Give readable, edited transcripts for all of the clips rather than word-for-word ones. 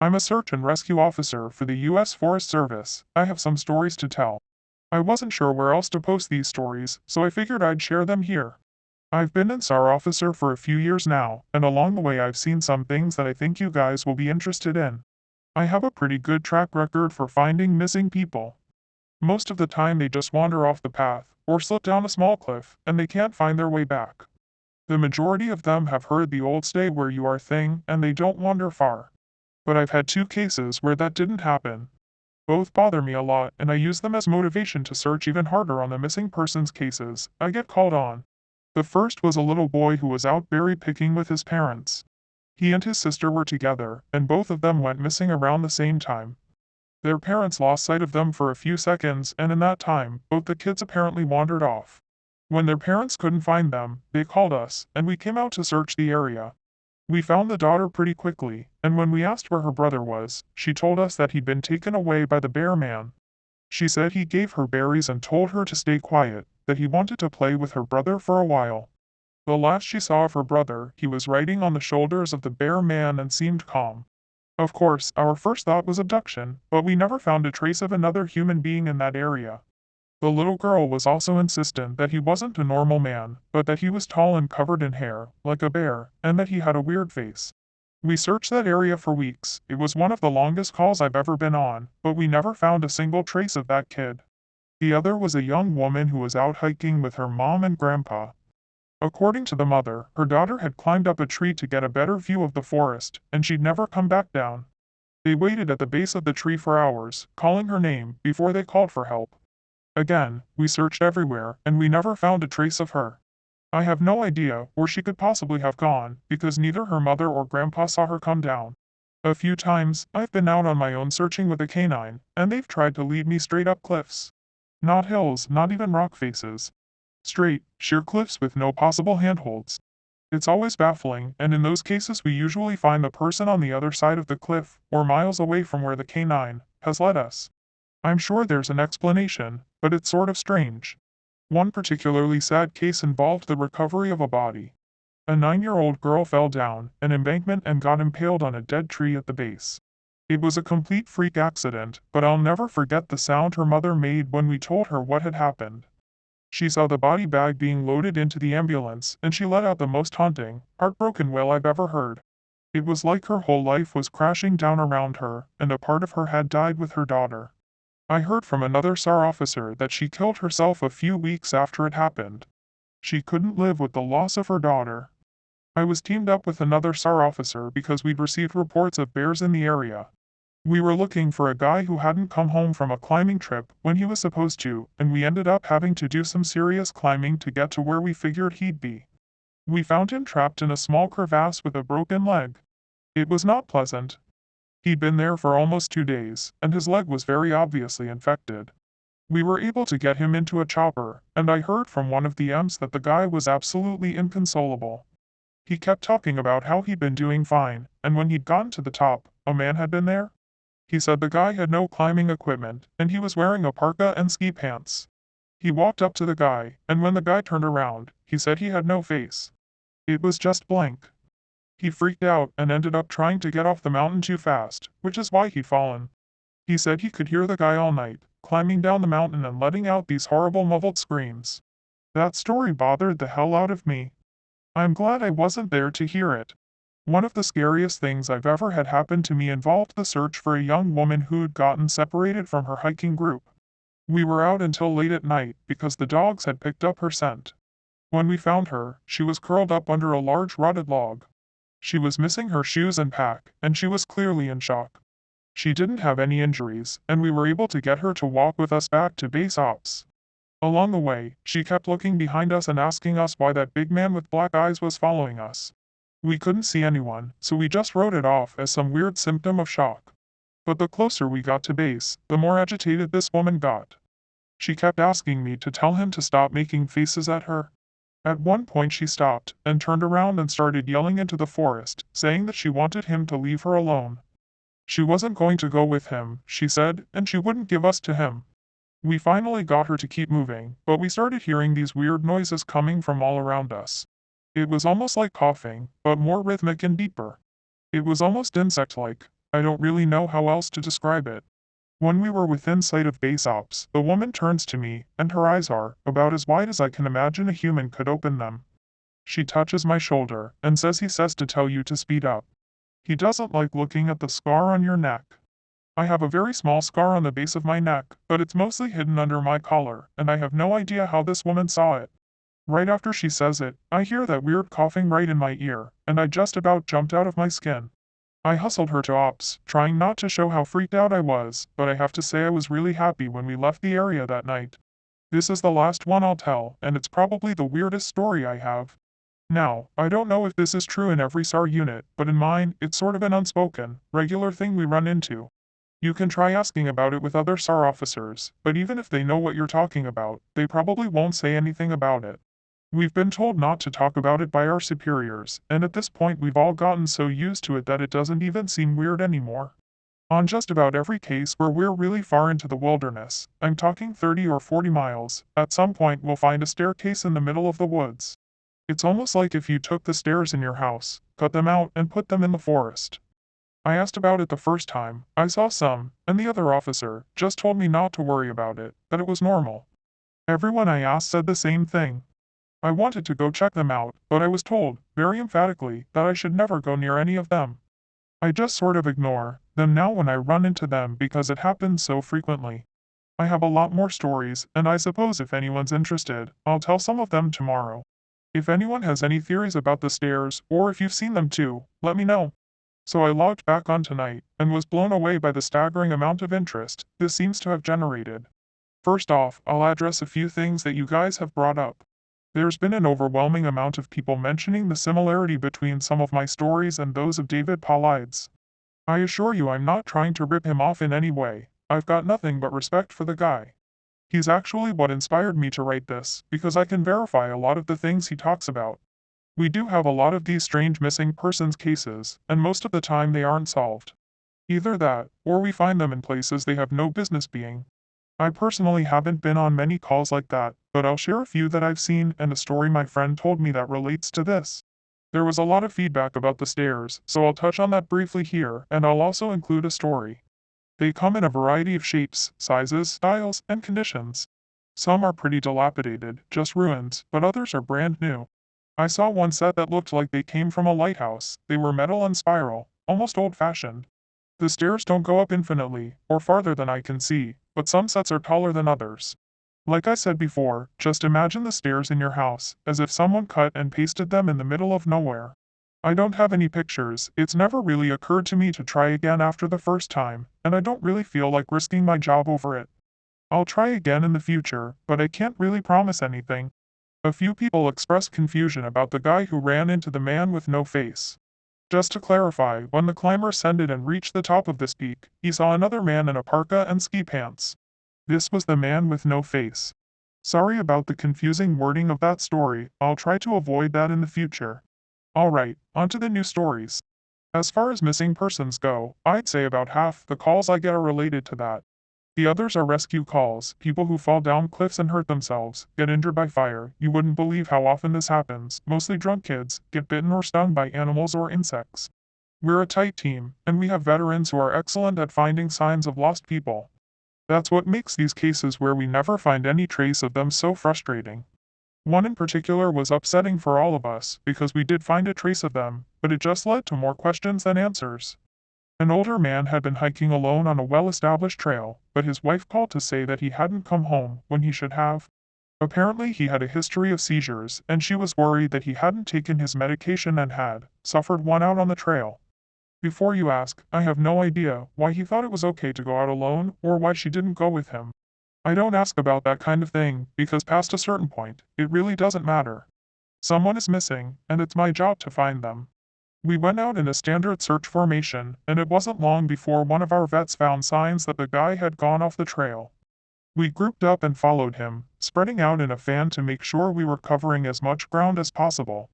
I'm a search and rescue officer for the U.S. Forest Service. I have some stories to tell. I wasn't sure where else to post these stories, so I figured I'd share them here. I've been an SAR officer for a few years now, and along the way I've seen some things that I think you guys will be interested in. I have a pretty good track record for finding missing people. Most of the time they just wander off the path, or slip down a small cliff, and they can't find their way back. The majority of them have heard the old stay where you are thing, and they don't wander far. But I've had two cases where that didn't happen. Both bother me a lot, and I use them as motivation to search even harder on the missing persons cases I get called on. The first was a little boy who was out berry picking with his parents. He and his sister were together, and both of them went missing around the same time. Their parents lost sight of them for a few seconds, and in that time, both the kids apparently wandered off. When their parents couldn't find them, they called us, and we came out to search the area. We found the daughter pretty quickly, and when we asked where her brother was, she told us that he'd been taken away by the bear man. She said he gave her berries and told her to stay quiet, that he wanted to play with her brother for a while. The last she saw of her brother, he was riding on the shoulders of the bear man and seemed calm. Of course, our first thought was abduction, but we never found a trace of another human being in that area. The little girl was also insistent that he wasn't a normal man, but that he was tall and covered in hair, like a bear, and that he had a weird face. We searched that area for weeks. It was one of the longest calls I've ever been on, but we never found a single trace of that kid. The other was a young woman who was out hiking with her mom and grandpa. According to the mother, her daughter had climbed up a tree to get a better view of the forest, and she'd never come back down. They waited at the base of the tree for hours, calling her name, before they called for help. Again, we searched everywhere, and we never found a trace of her. I have no idea where she could possibly have gone, because neither her mother or grandpa saw her come down. A few times, I've been out on my own searching with a canine, and they've tried to lead me straight up cliffs. Not hills, not even rock faces. Straight, sheer cliffs with no possible handholds. It's always baffling, and in those cases we usually find the person on the other side of the cliff, or miles away from where the canine has led us. I'm sure there's an explanation, but it's sort of strange. One particularly sad case involved the recovery of a body. A 9-year-old girl fell down an embankment and got impaled on a dead tree at the base. It was a complete freak accident, but I'll never forget the sound her mother made when we told her what had happened. She saw the body bag being loaded into the ambulance, and she let out the most haunting, heartbroken wail I've ever heard. It was like her whole life was crashing down around her, and a part of her had died with her daughter. I heard from another SAR officer that she killed herself a few weeks after it happened. She couldn't live with the loss of her daughter. I was teamed up with another SAR officer because we'd received reports of bears in the area. We were looking for a guy who hadn't come home from a climbing trip when he was supposed to, and we ended up having to do some serious climbing to get to where we figured he'd be. We found him trapped in a small crevasse with a broken leg. It was not pleasant. He'd been there for almost 2 days, and his leg was very obviously infected. We were able to get him into a chopper, and I heard from one of the M's that the guy was absolutely inconsolable. He kept talking about how he'd been doing fine, and when he'd gotten to the top, a man had been there. He said the guy had no climbing equipment, and he was wearing a parka and ski pants. He walked up to the guy, and when the guy turned around, he said he had no face. It was just blank. He freaked out and ended up trying to get off the mountain too fast, which is why he'd fallen. He said he could hear the guy all night, climbing down the mountain and letting out these horrible muffled screams. That story bothered the hell out of me. I'm glad I wasn't there to hear it. One of the scariest things I've ever had happen to me involved the search for a young woman who'd gotten separated from her hiking group. We were out until late at night because the dogs had picked up her scent. When we found her, she was curled up under a large rotted log. She was missing her shoes and pack, and she was clearly in shock. She didn't have any injuries, and we were able to get her to walk with us back to base ops. Along the way, she kept looking behind us and asking us why that big man with black eyes was following us. We couldn't see anyone, so we just wrote it off as some weird symptom of shock. But the closer we got to base, the more agitated this woman got. She kept asking me to tell him to stop making faces at her. At one point she stopped, and turned around and started yelling into the forest, saying that she wanted him to leave her alone. She wasn't going to go with him, she said, and she wouldn't give us to him. We finally got her to keep moving, but we started hearing these weird noises coming from all around us. It was almost like coughing, but more rhythmic and deeper. It was almost insect-like, I don't really know how else to describe it. When we were within sight of base ops, the woman turns to me, and her eyes are about as wide as I can imagine a human could open them. She touches my shoulder, and says he says to tell you to speed up. He doesn't like looking at the scar on your neck. I have a very small scar on the base of my neck, but it's mostly hidden under my collar, and I have no idea how this woman saw it. Right after she says it, I hear that weird coughing right in my ear, and I just about jumped out of my skin. I hustled her to ops, trying not to show how freaked out I was, but I have to say I was really happy when we left the area that night. This is the last one I'll tell, and it's probably the weirdest story I have. Now, I don't know if this is true in every SAR unit, but in mine, it's sort of an unspoken, regular thing we run into. You can try asking about it with other SAR officers, but even if they know what you're talking about, they probably won't say anything about it. We've been told not to talk about it by our superiors, and at this point we've all gotten so used to it that it doesn't even seem weird anymore. On just about every case where we're really far into the wilderness, I'm talking 30 or 40 miles, at some point we'll find a staircase in the middle of the woods. It's almost like if you took the stairs in your house, cut them out, and put them in the forest. I asked about it the first time, I saw some, and the other officer just told me not to worry about it, that it was normal. Everyone I asked said the same thing. I wanted to go check them out, but I was told, very emphatically, that I should never go near any of them. I just sort of ignore them now when I run into them because it happens so frequently. I have a lot more stories, and I suppose if anyone's interested, I'll tell some of them tomorrow. If anyone has any theories about the stairs, or if you've seen them too, let me know. So I logged back on tonight, and was blown away by the staggering amount of interest this seems to have generated. First off, I'll address a few things that you guys have brought up. There's been an overwhelming amount of people mentioning the similarity between some of my stories and those of David Paulides. I assure you I'm not trying to rip him off in any way, I've got nothing but respect for the guy. He's actually what inspired me to write this, because I can verify a lot of the things he talks about. We do have a lot of these strange missing persons cases, and most of the time they aren't solved. Either that, or we find them in places they have no business being. I personally haven't been on many calls like that, but I'll share a few that I've seen and a story my friend told me that relates to this. There was a lot of feedback about the stairs, so I'll touch on that briefly here, and I'll also include a story. They come in a variety of shapes, sizes, styles, and conditions. Some are pretty dilapidated, just ruins, but others are brand new. I saw one set that looked like they came from a lighthouse. They were metal and spiral, almost old-fashioned. The stairs don't go up infinitely, or farther than I can see, but some sets are taller than others. Like I said before, just imagine the stairs in your house, as if someone cut and pasted them in the middle of nowhere. I don't have any pictures, it's never really occurred to me to try again after the first time, and I don't really feel like risking my job over it. I'll try again in the future, but I can't really promise anything. A few people expressed confusion about the guy who ran into the man with no face. Just to clarify, when the climber ascended and reached the top of this peak, he saw another man in a parka and ski pants. This was the man with no face. Sorry about the confusing wording of that story, I'll try to avoid that in the future. Alright, onto the new stories. As far as missing persons go, I'd say about half the calls I get are related to that. The others are rescue calls, people who fall down cliffs and hurt themselves, get injured by fire. You wouldn't believe how often this happens. Mostly drunk kids, get bitten or stung by animals or insects. We're a tight team, and we have veterans who are excellent at finding signs of lost people. That's what makes these cases where we never find any trace of them so frustrating. One in particular was upsetting for all of us, because we did find a trace of them, but it just led to more questions than answers. An older man had been hiking alone on a well-established trail, but his wife called to say that he hadn't come home when he should have. Apparently he had a history of seizures, and she was worried that he hadn't taken his medication and had suffered one out on the trail. Before you ask, I have no idea why he thought it was okay to go out alone, or why she didn't go with him. I don't ask about that kind of thing, because past a certain point, it really doesn't matter. Someone is missing, and it's my job to find them. We went out in a standard search formation, and it wasn't long before one of our vets found signs that the guy had gone off the trail. We grouped up and followed him, spreading out in a fan to make sure we were covering as much ground as possible.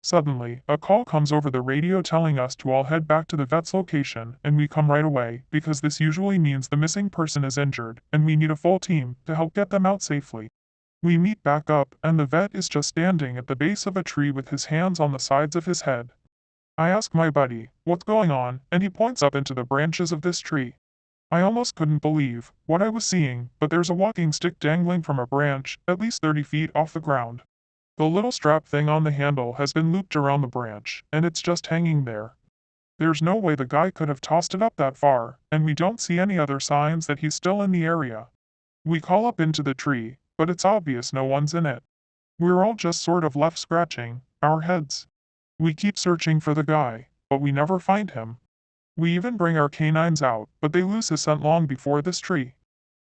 Suddenly, a call comes over the radio telling us to all head back to the vet's location, and we come right away, because this usually means the missing person is injured, and we need a full team to help get them out safely. We meet back up, and the vet is just standing at the base of a tree with his hands on the sides of his head. I ask my buddy, what's going on, and he points up into the branches of this tree. I almost couldn't believe what I was seeing, but there's a walking stick dangling from a branch, at least 30 feet off the ground. The little strap thing on the handle has been looped around the branch, and it's just hanging there. There's no way the guy could have tossed it up that far, and we don't see any other signs that he's still in the area. We call up into the tree, but it's obvious no one's in it. We're all just sort of left scratching our heads. We keep searching for the guy, but we never find him. We even bring our canines out, but they lose his scent long before this tree.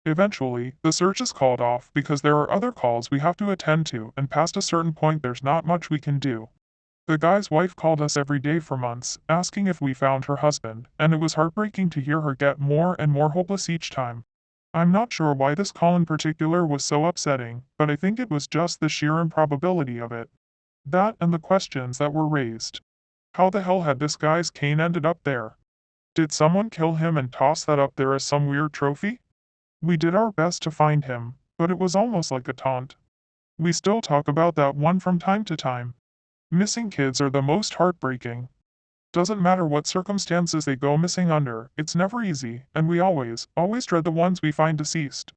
Eventually, the search is called off because there are other calls we have to attend to, and past a certain point there's not much we can do. The guy's wife called us every day for months, asking if we found her husband, and it was heartbreaking to hear her get more and more hopeless each time. I'm not sure why this call in particular was so upsetting, but I think it was just the sheer improbability of it. That and the questions that were raised. How the hell had this guy's cane ended up there? Did someone kill him and toss that up there as some weird trophy? We did our best to find him, but it was almost like a taunt. We still talk about that one from time to time. Missing kids are the most heartbreaking. Doesn't matter what circumstances they go missing under, it's never easy, and we always dread the ones we find deceased.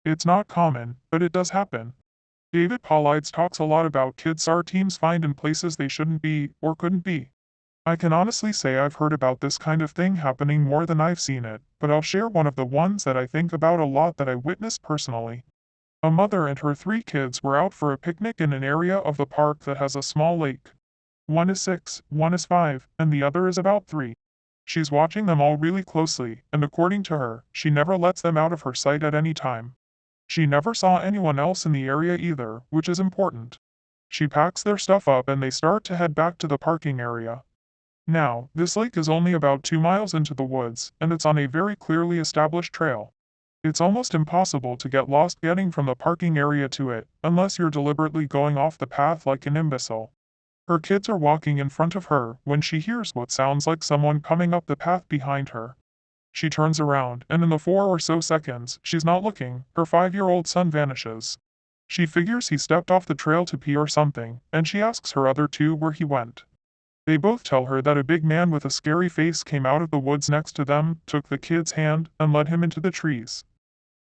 It's not common, but it does happen. David Paulides talks a lot about kids our teams find in places they shouldn't be, or couldn't be. I can honestly say I've heard about this kind of thing happening more than I've seen it, but I'll share one of the ones that I think about a lot that I witnessed personally. A mother and her 3 kids were out for a picnic in an area of the park that has a small lake. One is 6, one is 5, and the other is about 3. She's watching them all really closely, and according to her, she never lets them out of her sight at any time. She never saw anyone else in the area either, which is important. She packs their stuff up and they start to head back to the parking area. Now, this lake is only about 2 miles into the woods, and it's on a very clearly established trail. It's almost impossible to get lost getting from the parking area to it, unless you're deliberately going off the path like an imbecile. Her kids are walking in front of her when she hears what sounds like someone coming up the path behind her. She turns around, and in the 4 or so seconds she's not looking, her 5-year-old son vanishes. She figures he stepped off the trail to pee or something, and she asks her other 2 where he went. They both tell her that a big man with a scary face came out of the woods next to them, took the kid's hand, and led him into the trees.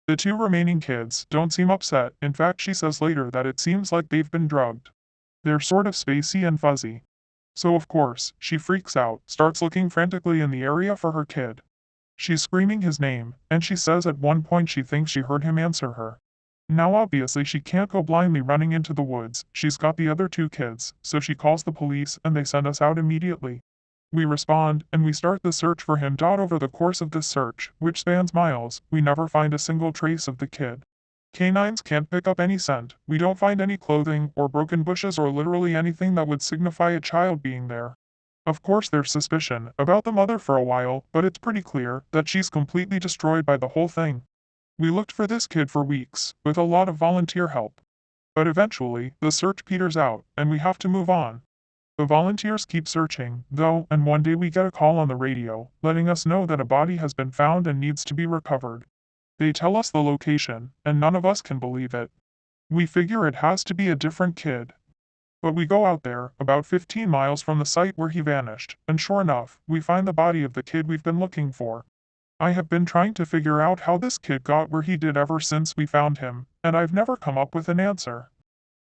The 2 remaining kids don't seem upset, in fact she says later that it seems like they've been drugged. They're sort of spacey and fuzzy. So of course, she freaks out, starts looking frantically in the area for her kid. She's screaming his name, and she says at one point she thinks she heard him answer her. Now obviously she can't go blindly running into the woods, she's got the other 2 kids, so she calls the police and they send us out immediately. We respond, and we start the search for him. Over the course of this search, which spans miles, we never find a single trace of the kid. Canines can't pick up any scent, we don't find any clothing, or broken bushes or literally anything that would signify a child being there. Of course there's suspicion about the mother for a while, but it's pretty clear that she's completely destroyed by the whole thing. We looked for this kid for weeks, with a lot of volunteer help. But eventually, the search peters out, and we have to move on. The volunteers keep searching, though, and one day we get a call on the radio, letting us know that a body has been found and needs to be recovered. They tell us the location, and none of us can believe it. We figure it has to be a different kid. But we go out there, about 15 miles from the site where he vanished, and sure enough, we find the body of the kid we've been looking for. I have been trying to figure out how this kid got where he did ever since we found him, and I've never come up with an answer.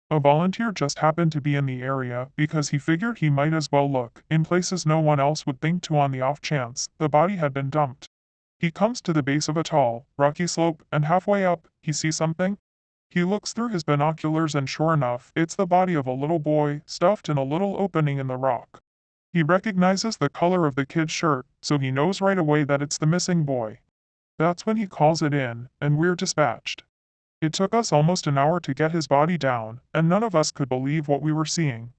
A volunteer just happened to be in the area because he figured he might as well look in places no one else would think to on the off chance the body had been dumped. He comes to the base of a tall, rocky slope, and halfway up, he sees something. He looks through his binoculars and sure enough, it's the body of a little boy, stuffed in a little opening in the rock. He recognizes the color of the kid's shirt, so he knows right away that it's the missing boy. That's when he calls it in, and we're dispatched. It took us almost an hour to get his body down, and none of us could believe what we were seeing.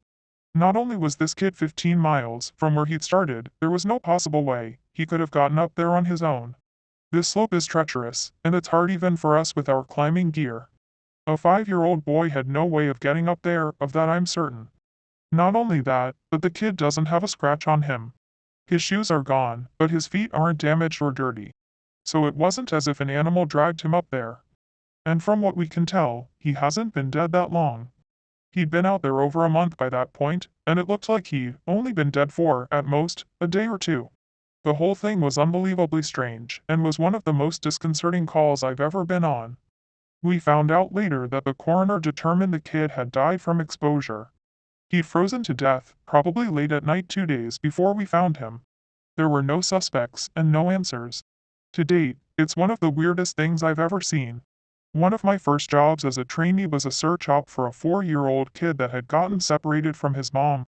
Not only was this kid 15 miles from where he'd started, there was no possible way he could have gotten up there on his own. This slope is treacherous, and it's hard even for us with our climbing gear. A 5-year-old boy had no way of getting up there, of that I'm certain. Not only that, but the kid doesn't have a scratch on him. His shoes are gone, but his feet aren't damaged or dirty. So it wasn't as if an animal dragged him up there. And from what we can tell, he hasn't been dead that long. He'd been out there over a month by that point, and it looked like he'd only been dead for, at most, a day or two. The whole thing was unbelievably strange, and was one of the most disconcerting calls I've ever been on. We found out later that the coroner determined the kid had died from exposure. He'd frozen to death, probably late at night 2 days before we found him. There were no suspects and no answers. To date, it's one of the weirdest things I've ever seen. One of my first jobs as a trainee was a search op for a 4-year-old kid that had gotten separated from his mom.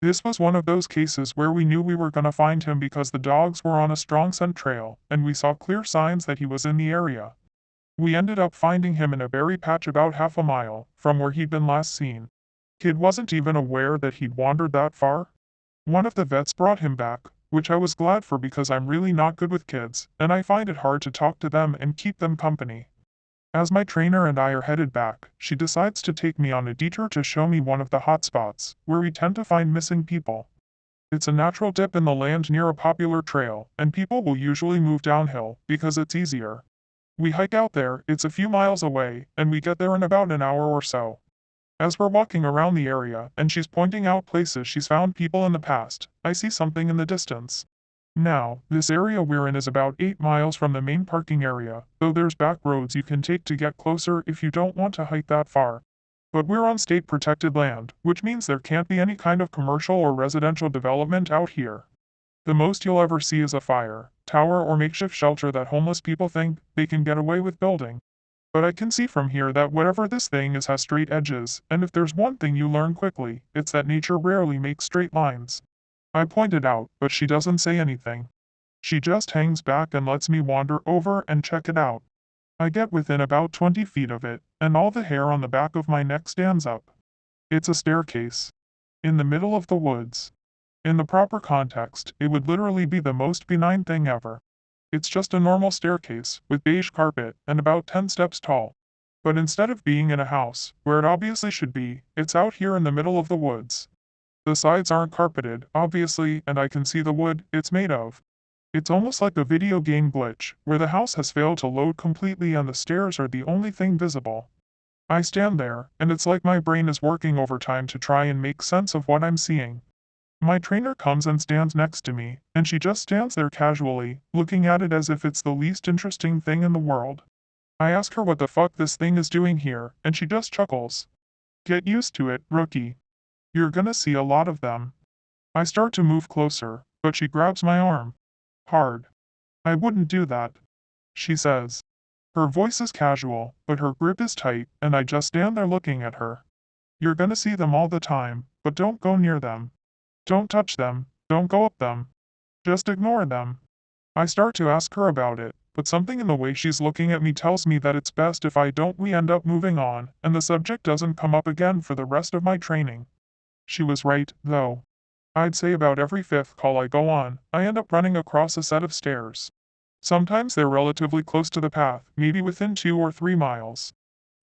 This was one of those cases where we knew we were gonna find him because the dogs were on a strong scent trail, and we saw clear signs that he was in the area. We ended up finding him in a berry patch about half a mile from where he'd been last seen. Kid wasn't even aware that he'd wandered that far. One of the vets brought him back, which I was glad for because I'm really not good with kids, and I find it hard to talk to them and keep them company. As my trainer and I are headed back, she decides to take me on a detour to show me one of the hot spots, where we tend to find missing people. It's a natural dip in the land near a popular trail, and people will usually move downhill, because it's easier. We hike out there, it's a few miles away, and we get there in about an hour or so. As we're walking around the area, and she's pointing out places she's found people in the past, I see something in the distance. Now, this area we're in is about 8 miles from the main parking area, though there's back roads you can take to get closer if you don't want to hike that far. But we're on state protected land, which means there can't be any kind of commercial or residential development out here. The most you'll ever see is a fire, tower or makeshift shelter that homeless people think they can get away with building. But I can see from here that whatever this thing is has straight edges, and if there's one thing you learn quickly, it's that nature rarely makes straight lines. I pointed out, but she doesn't say anything. She just hangs back and lets me wander over and check it out. I get within about 20 feet of it, and all the hair on the back of my neck stands up. It's a staircase. In the middle of the woods. In the proper context, it would literally be the most benign thing ever. It's just a normal staircase, with beige carpet, and about 10 steps tall. But instead of being in a house, where it obviously should be, it's out here in the middle of the woods. The sides aren't carpeted, obviously, and I can see the wood it's made of. It's almost like a video game glitch, where the house has failed to load completely and the stairs are the only thing visible. I stand there, and it's like my brain is working overtime to try and make sense of what I'm seeing. My trainer comes and stands next to me, and she just stands there casually, looking at it as if it's the least interesting thing in the world. I ask her what the fuck this thing is doing here, and she just chuckles. Get used to it, rookie. You're gonna see a lot of them. I start to move closer, but she grabs my arm. Hard. I wouldn't do that, she says. Her voice is casual, but her grip is tight, and I just stand there looking at her. You're gonna see them all the time, but don't go near them. Don't touch them, don't go up them. Just ignore them. I start to ask her about it, but something in the way she's looking at me tells me that it's best if I don't. We end up moving on, and the subject doesn't come up again for the rest of my training. She was right, though. I'd say about every 5th call I go on, I end up running across a set of stairs. Sometimes they're relatively close to the path, maybe within 2 or 3 miles.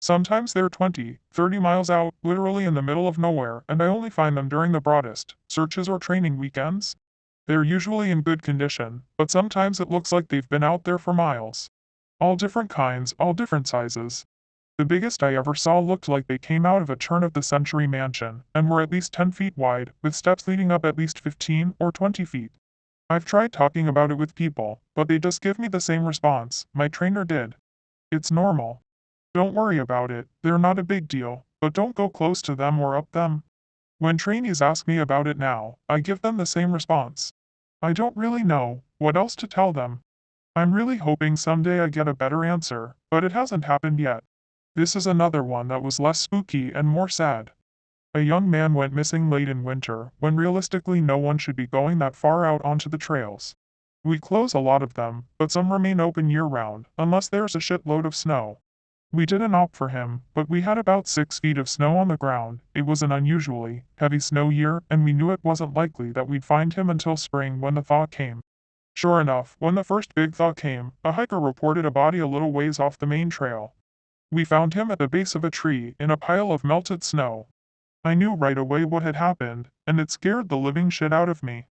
Sometimes they're 20, 30 miles out, literally in the middle of nowhere, and I only find them during the broadest searches or training weekends. They're usually in good condition, but sometimes it looks like they've been out there for miles. All different kinds, all different sizes. The biggest I ever saw looked like they came out of a turn-of-the-century mansion, and were at least 10 feet wide, with steps leading up at least 15 or 20 feet. I've tried talking about it with people, but they just give me the same response my trainer did. It's normal. Don't worry about it, they're not a big deal, but don't go close to them or up them. When trainees ask me about it now, I give them the same response. I don't really know what else to tell them. I'm really hoping someday I get a better answer, but it hasn't happened yet. This is another one that was less spooky and more sad. A young man went missing late in winter, when realistically no one should be going that far out onto the trails. We close a lot of them, but some remain open year-round, unless there's a shitload of snow. We didn't opt for him, but we had about 6 feet of snow on the ground. It was an unusually heavy snow year, and we knew it wasn't likely that we'd find him until spring when the thaw came. Sure enough, when the first big thaw came, a hiker reported a body a little ways off the main trail. We found him at the base of a tree, in a pile of melted snow. I knew right away what had happened, and it scared the living shit out of me.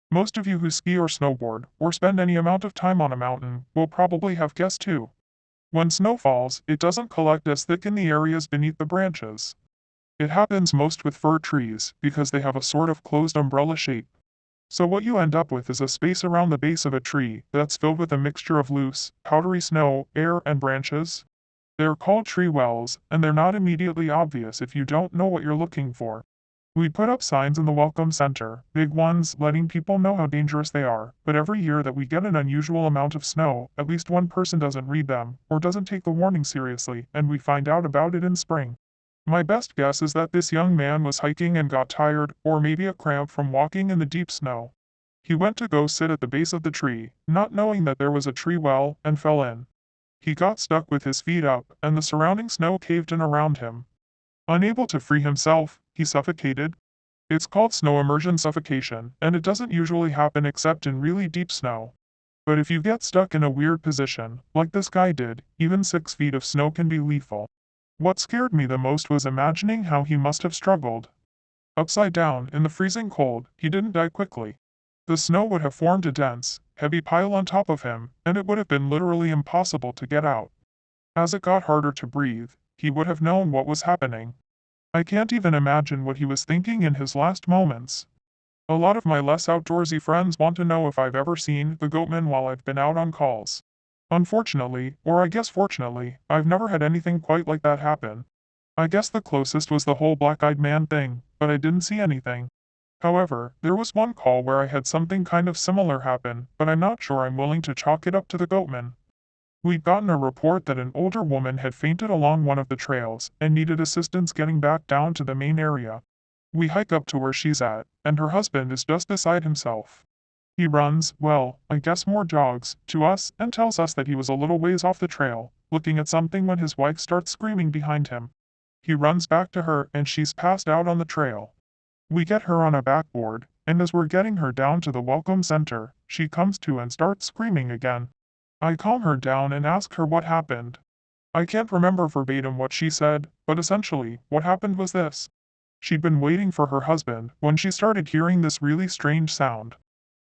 Most of you who ski or snowboard, or spend any amount of time on a mountain, will probably have guessed too. When snow falls, it doesn't collect as thick in the areas beneath the branches. It happens most with fir trees, because they have a sort of closed umbrella shape. So what you end up with is a space around the base of a tree that's filled with a mixture of loose, powdery snow, air, and branches. They're called tree wells, and they're not immediately obvious if you don't know what you're looking for. We put up signs in the Welcome Center, big ones, letting people know how dangerous they are, but every year that we get an unusual amount of snow, at least one person doesn't read them, or doesn't take the warning seriously, and we find out about it in spring. My best guess is that this young man was hiking and got tired, or maybe a cramp from walking in the deep snow. He went to go sit at the base of the tree, not knowing that there was a tree well, and fell in. He got stuck with his feet up, and the surrounding snow caved in around him. Unable to free himself, he suffocated. It's called snow immersion suffocation, and it doesn't usually happen except in really deep snow. But if you get stuck in a weird position, like this guy did, even 6 feet of snow can be lethal. What scared me the most was imagining how he must have struggled. Upside down, in the freezing cold, he didn't die quickly. The snow would have formed a dense, heavy pile on top of him, and it would have been literally impossible to get out. As it got harder to breathe, he would have known what was happening. I can't even imagine what he was thinking in his last moments. A lot of my less outdoorsy friends want to know if I've ever seen the goatman while I've been out on calls. Unfortunately, or I guess fortunately, I've never had anything quite like that happen. I guess the closest was the whole black-eyed man thing, but I didn't see anything. However, there was one call where I had something kind of similar happen, but I'm not sure I'm willing to chalk it up to the goatman. We'd gotten a report that an older woman had fainted along one of the trails and needed assistance getting back down to the main area. We hike up to where she's at, and her husband is just beside himself. He runs, well, I guess more jogs, to us and tells us that he was a little ways off the trail, looking at something when his wife starts screaming behind him. He runs back to her and she's passed out on the trail. We get her on a backboard, and as we're getting her down to the Welcome Center, she comes to and starts screaming again. I calm her down and ask her what happened. I can't remember verbatim what she said, but essentially, what happened was this. She'd been waiting for her husband when she started hearing this really strange sound.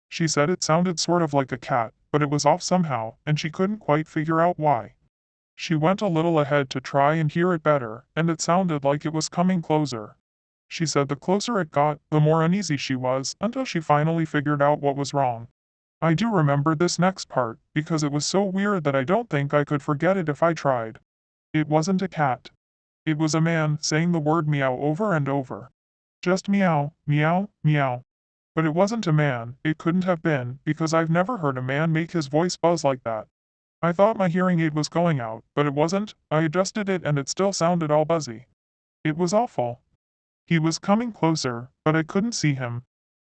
She said it sounded sort of like a cat, but it was off somehow, and she couldn't quite figure out why. She went a little ahead to try and hear it better, and it sounded like it was coming closer. She said the closer it got, the more uneasy she was, until she finally figured out what was wrong. I do remember this next part, because it was so weird that I don't think I could forget it if I tried. It wasn't a cat. It was a man saying the word meow over and over. Just meow, meow, meow. But it wasn't a man, it couldn't have been, because I've never heard a man make his voice buzz like that. I thought my hearing aid was going out, but it wasn't. I adjusted it and it still sounded all buzzy. It was awful. He was coming closer, but I couldn't see him.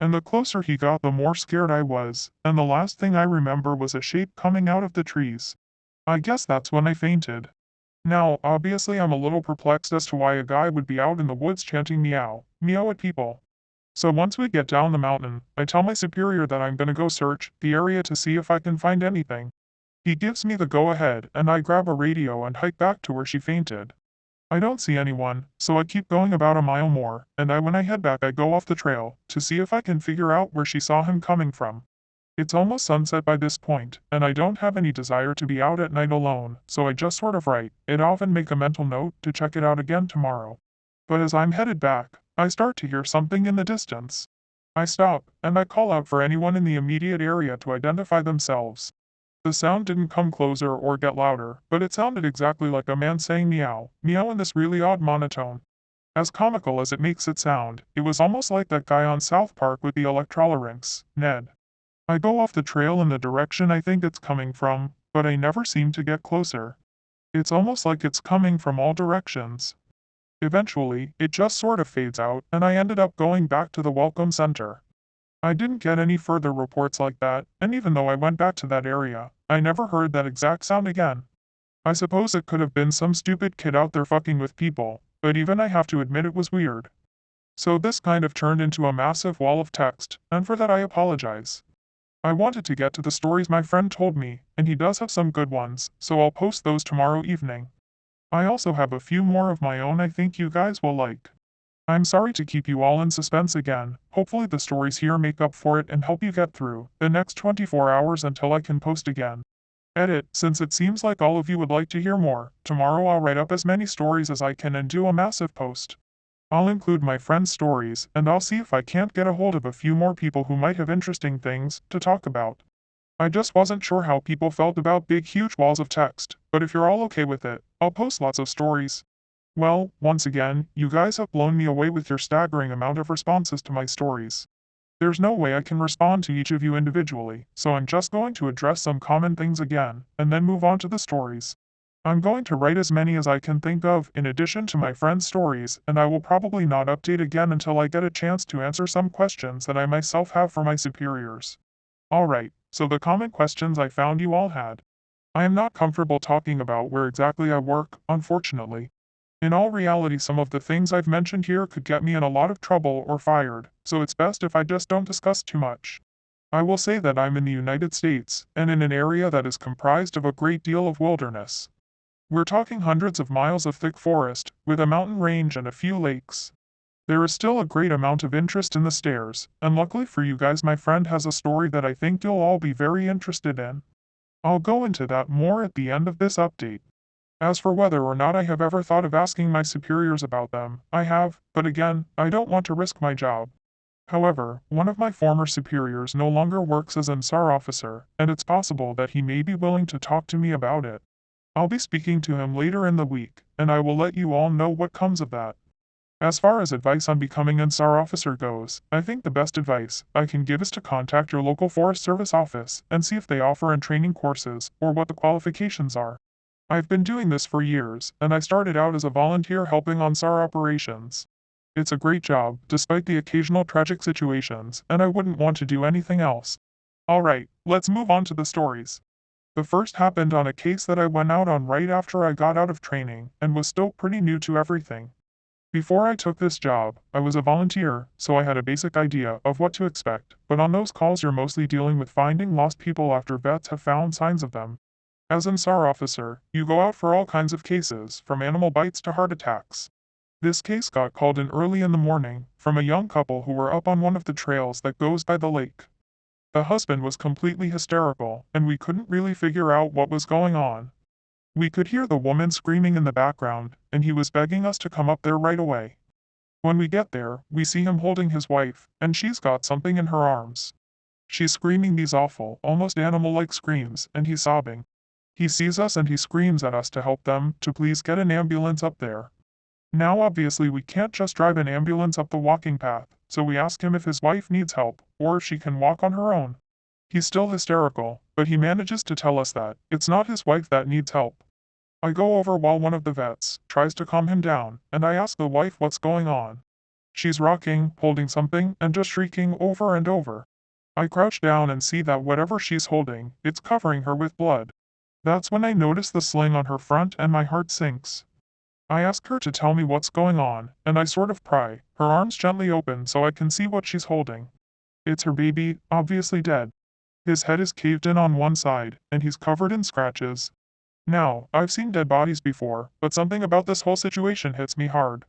And the closer he got, the more scared I was, and the last thing I remember was a shape coming out of the trees. I guess that's when I fainted. Now, obviously I'm a little perplexed as to why a guy would be out in the woods chanting meow, meow at people. So once we get down the mountain, I tell my superior that I'm gonna go search the area to see if I can find anything. He gives me the go-ahead, and I grab a radio and hike back to where she fainted. I don't see anyone, so I keep going about a mile more, and when I head back I go off the trail, to see if I can figure out where she saw him coming from. It's almost sunset by this point, and I don't have any desire to be out at night alone, so I just sort of write it off and make a mental note to check it out again tomorrow. But as I'm headed back, I start to hear something in the distance. I stop, and I call out for anyone in the immediate area to identify themselves. The sound didn't come closer or get louder, but it sounded exactly like a man saying meow, meow in this really odd monotone. As comical as it makes it sound, it was almost like that guy on South Park with the electrolyrinx, Ned. I go off the trail in the direction I think it's coming from, but I never seem to get closer. It's almost like it's coming from all directions. Eventually, it just sort of fades out, and I ended up going back to the Welcome Center. I didn't get any further reports like that, and even though I went back to that area, I never heard that exact sound again. I suppose it could have been some stupid kid out there fucking with people, but even I have to admit it was weird. So this kind of turned into a massive wall of text, and for that I apologize. I wanted to get to the stories my friend told me, and he does have some good ones, so I'll post those tomorrow evening. I also have a few more of my own I think you guys will like. I'm sorry to keep you all in suspense again. Hopefully the stories here make up for it and help you get through the next 24 hours until I can post again. Edit, since it seems like all of you would like to hear more, tomorrow I'll write up as many stories as I can and do a massive post. I'll include my friends' stories, and I'll see if I can't get a hold of a few more people who might have interesting things to talk about. I just wasn't sure how people felt about big huge walls of text, but if you're all okay with it, I'll post lots of stories. Well, once again, you guys have blown me away with your staggering amount of responses to my stories. There's no way I can respond to each of you individually, so I'm just going to address some common things again, and then move on to the stories. I'm going to write as many as I can think of in addition to my friends' stories, and I will probably not update again until I get a chance to answer some questions that I myself have for my superiors. Alright, so the common questions I found you all had. I am not comfortable talking about where exactly I work, unfortunately. In all reality, some of the things I've mentioned here could get me in a lot of trouble or fired, so it's best if I just don't discuss too much. I will say that I'm in the United States, and in an area that is comprised of a great deal of wilderness. We're talking hundreds of miles of thick forest, with a mountain range and a few lakes. There is still a great amount of interest in the stairs, and luckily for you guys, my friend has a story that I think you'll all be very interested in. I'll go into that more at the end of this update. As for whether or not I have ever thought of asking my superiors about them, I have, but again, I don't want to risk my job. However, one of my former superiors no longer works as an SAR officer, and it's possible that he may be willing to talk to me about it. I'll be speaking to him later in the week, and I will let you all know what comes of that. As far as advice on becoming an SAR officer goes, I think the best advice I can give is to contact your local Forest Service office and see if they offer training courses or what the qualifications are. I've been doing this for years, and I started out as a volunteer helping on SAR operations. It's a great job, despite the occasional tragic situations, and I wouldn't want to do anything else. Alright, let's move on to the stories. The first happened on a case that I went out on right after I got out of training, and was still pretty new to everything. Before I took this job, I was a volunteer, so I had a basic idea of what to expect, but on those calls you're mostly dealing with finding lost people after vets have found signs of them. As an SAR officer, you go out for all kinds of cases, from animal bites to heart attacks. This case got called in early in the morning, from a young couple who were up on one of the trails that goes by the lake. The husband was completely hysterical, and we couldn't really figure out what was going on. We could hear the woman screaming in the background, and he was begging us to come up there right away. When we get there, we see him holding his wife, and she's got something in her arms. She's screaming these awful, almost animal-like screams, and he's sobbing. He sees us and he screams at us to help them, to please get an ambulance up there. Now obviously we can't just drive an ambulance up the walking path, so we ask him if his wife needs help, or if she can walk on her own. He's still hysterical, but he manages to tell us that it's not his wife that needs help. I go over while one of the vets tries to calm him down, and I ask the wife what's going on. She's rocking, holding something, and just shrieking over and over. I crouch down and see that whatever she's holding, it's covering her with blood. That's when I notice the sling on her front and my heart sinks. I ask her to tell me what's going on, and I sort of pry, her arms gently open so I can see what she's holding. It's her baby, obviously dead. His head is caved in on one side, and he's covered in scratches. Now, I've seen dead bodies before, but something about this whole situation hits me hard.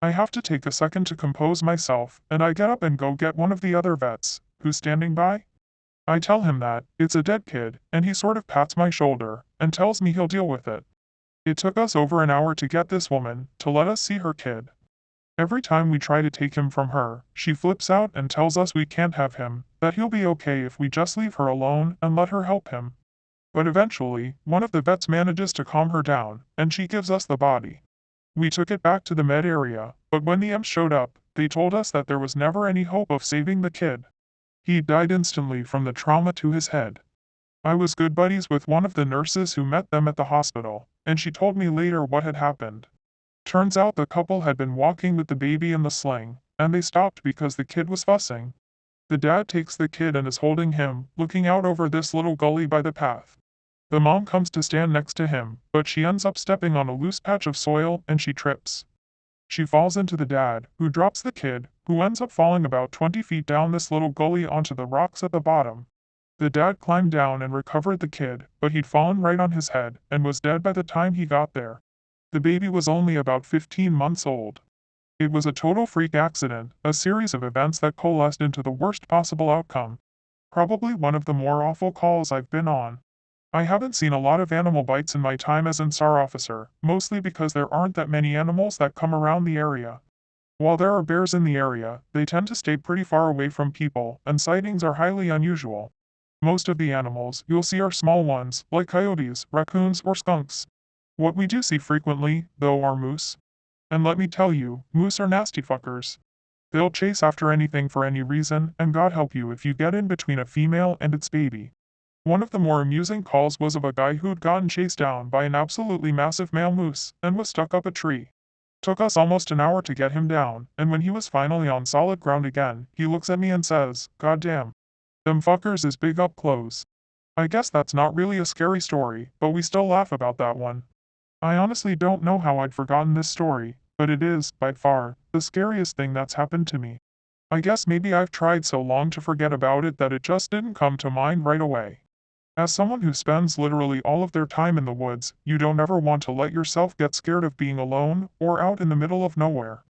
I have to take a second to compose myself, and I get up and go get one of the other vets, who's standing by. I tell him that it's a dead kid, and he sort of pats my shoulder and tells me he'll deal with it. It took us over an hour to get this woman to let us see her kid. Every time we try to take him from her, she flips out and tells us we can't have him, that he'll be okay if we just leave her alone and let her help him. But eventually, one of the vets manages to calm her down, and she gives us the body. We took it back to the med area, but when the EMS showed up, they told us that there was never any hope of saving the kid. He died instantly from the trauma to his head. I was good buddies with one of the nurses who met them at the hospital, and she told me later what had happened. Turns out the couple had been walking with the baby in the sling, and they stopped because the kid was fussing. The dad takes the kid and is holding him, looking out over this little gully by the path. The mom comes to stand next to him, but she ends up stepping on a loose patch of soil and she trips. She falls into the dad, who drops the kid, who ends up falling about 20 feet down this little gully onto the rocks at the bottom. The dad climbed down and recovered the kid, but he'd fallen right on his head and was dead by the time he got there. The baby was only about 15 months old. It was a total freak accident, a series of events that coalesced into the worst possible outcome. Probably one of the more awful calls I've been on. I haven't seen a lot of animal bites in my time as an SAR officer, mostly because there aren't that many animals that come around the area. While there are bears in the area, they tend to stay pretty far away from people, and sightings are highly unusual. Most of the animals you'll see are small ones, like coyotes, raccoons, or skunks. What we do see frequently, though, are moose. And let me tell you, moose are nasty fuckers. They'll chase after anything for any reason, and God help you if you get in between a female and its baby. One of the more amusing calls was of a guy who'd gotten chased down by an absolutely massive male moose and was stuck up a tree. Took us almost an hour to get him down, and when he was finally on solid ground again, he looks at me and says, "God damn. Them fuckers is big up close." I guess that's not really a scary story, but we still laugh about that one. I honestly don't know how I'd forgotten this story, but it is, by far, the scariest thing that's happened to me. I guess maybe I've tried so long to forget about it that it just didn't come to mind right away. As someone who spends literally all of their time in the woods, you don't ever want to let yourself get scared of being alone or out in the middle of nowhere.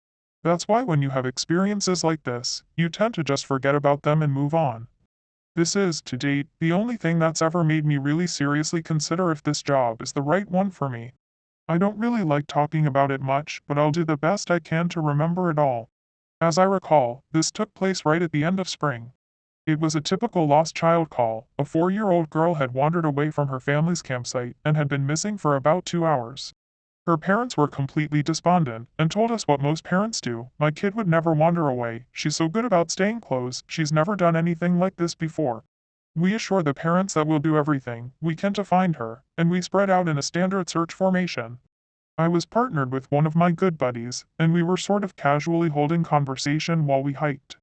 That's why when you have experiences like this, you tend to just forget about them and move on. This is, to date, the only thing that's ever made me really seriously consider if this job is the right one for me. I don't really like talking about it much, but I'll do the best I can to remember it all. As I recall, this took place right at the end of spring. It was a typical lost child call. A 4-year-old girl had wandered away from her family's campsite and had been missing for about 2 hours. Her parents were completely despondent and told us what most parents do. "My kid would never wander away. She's so good about staying close. She's never done anything like this before." We assure the parents that we'll do everything we can to find her, and we spread out in a standard search formation. I was partnered with one of my good buddies, and we were sort of casually holding conversation while we hiked.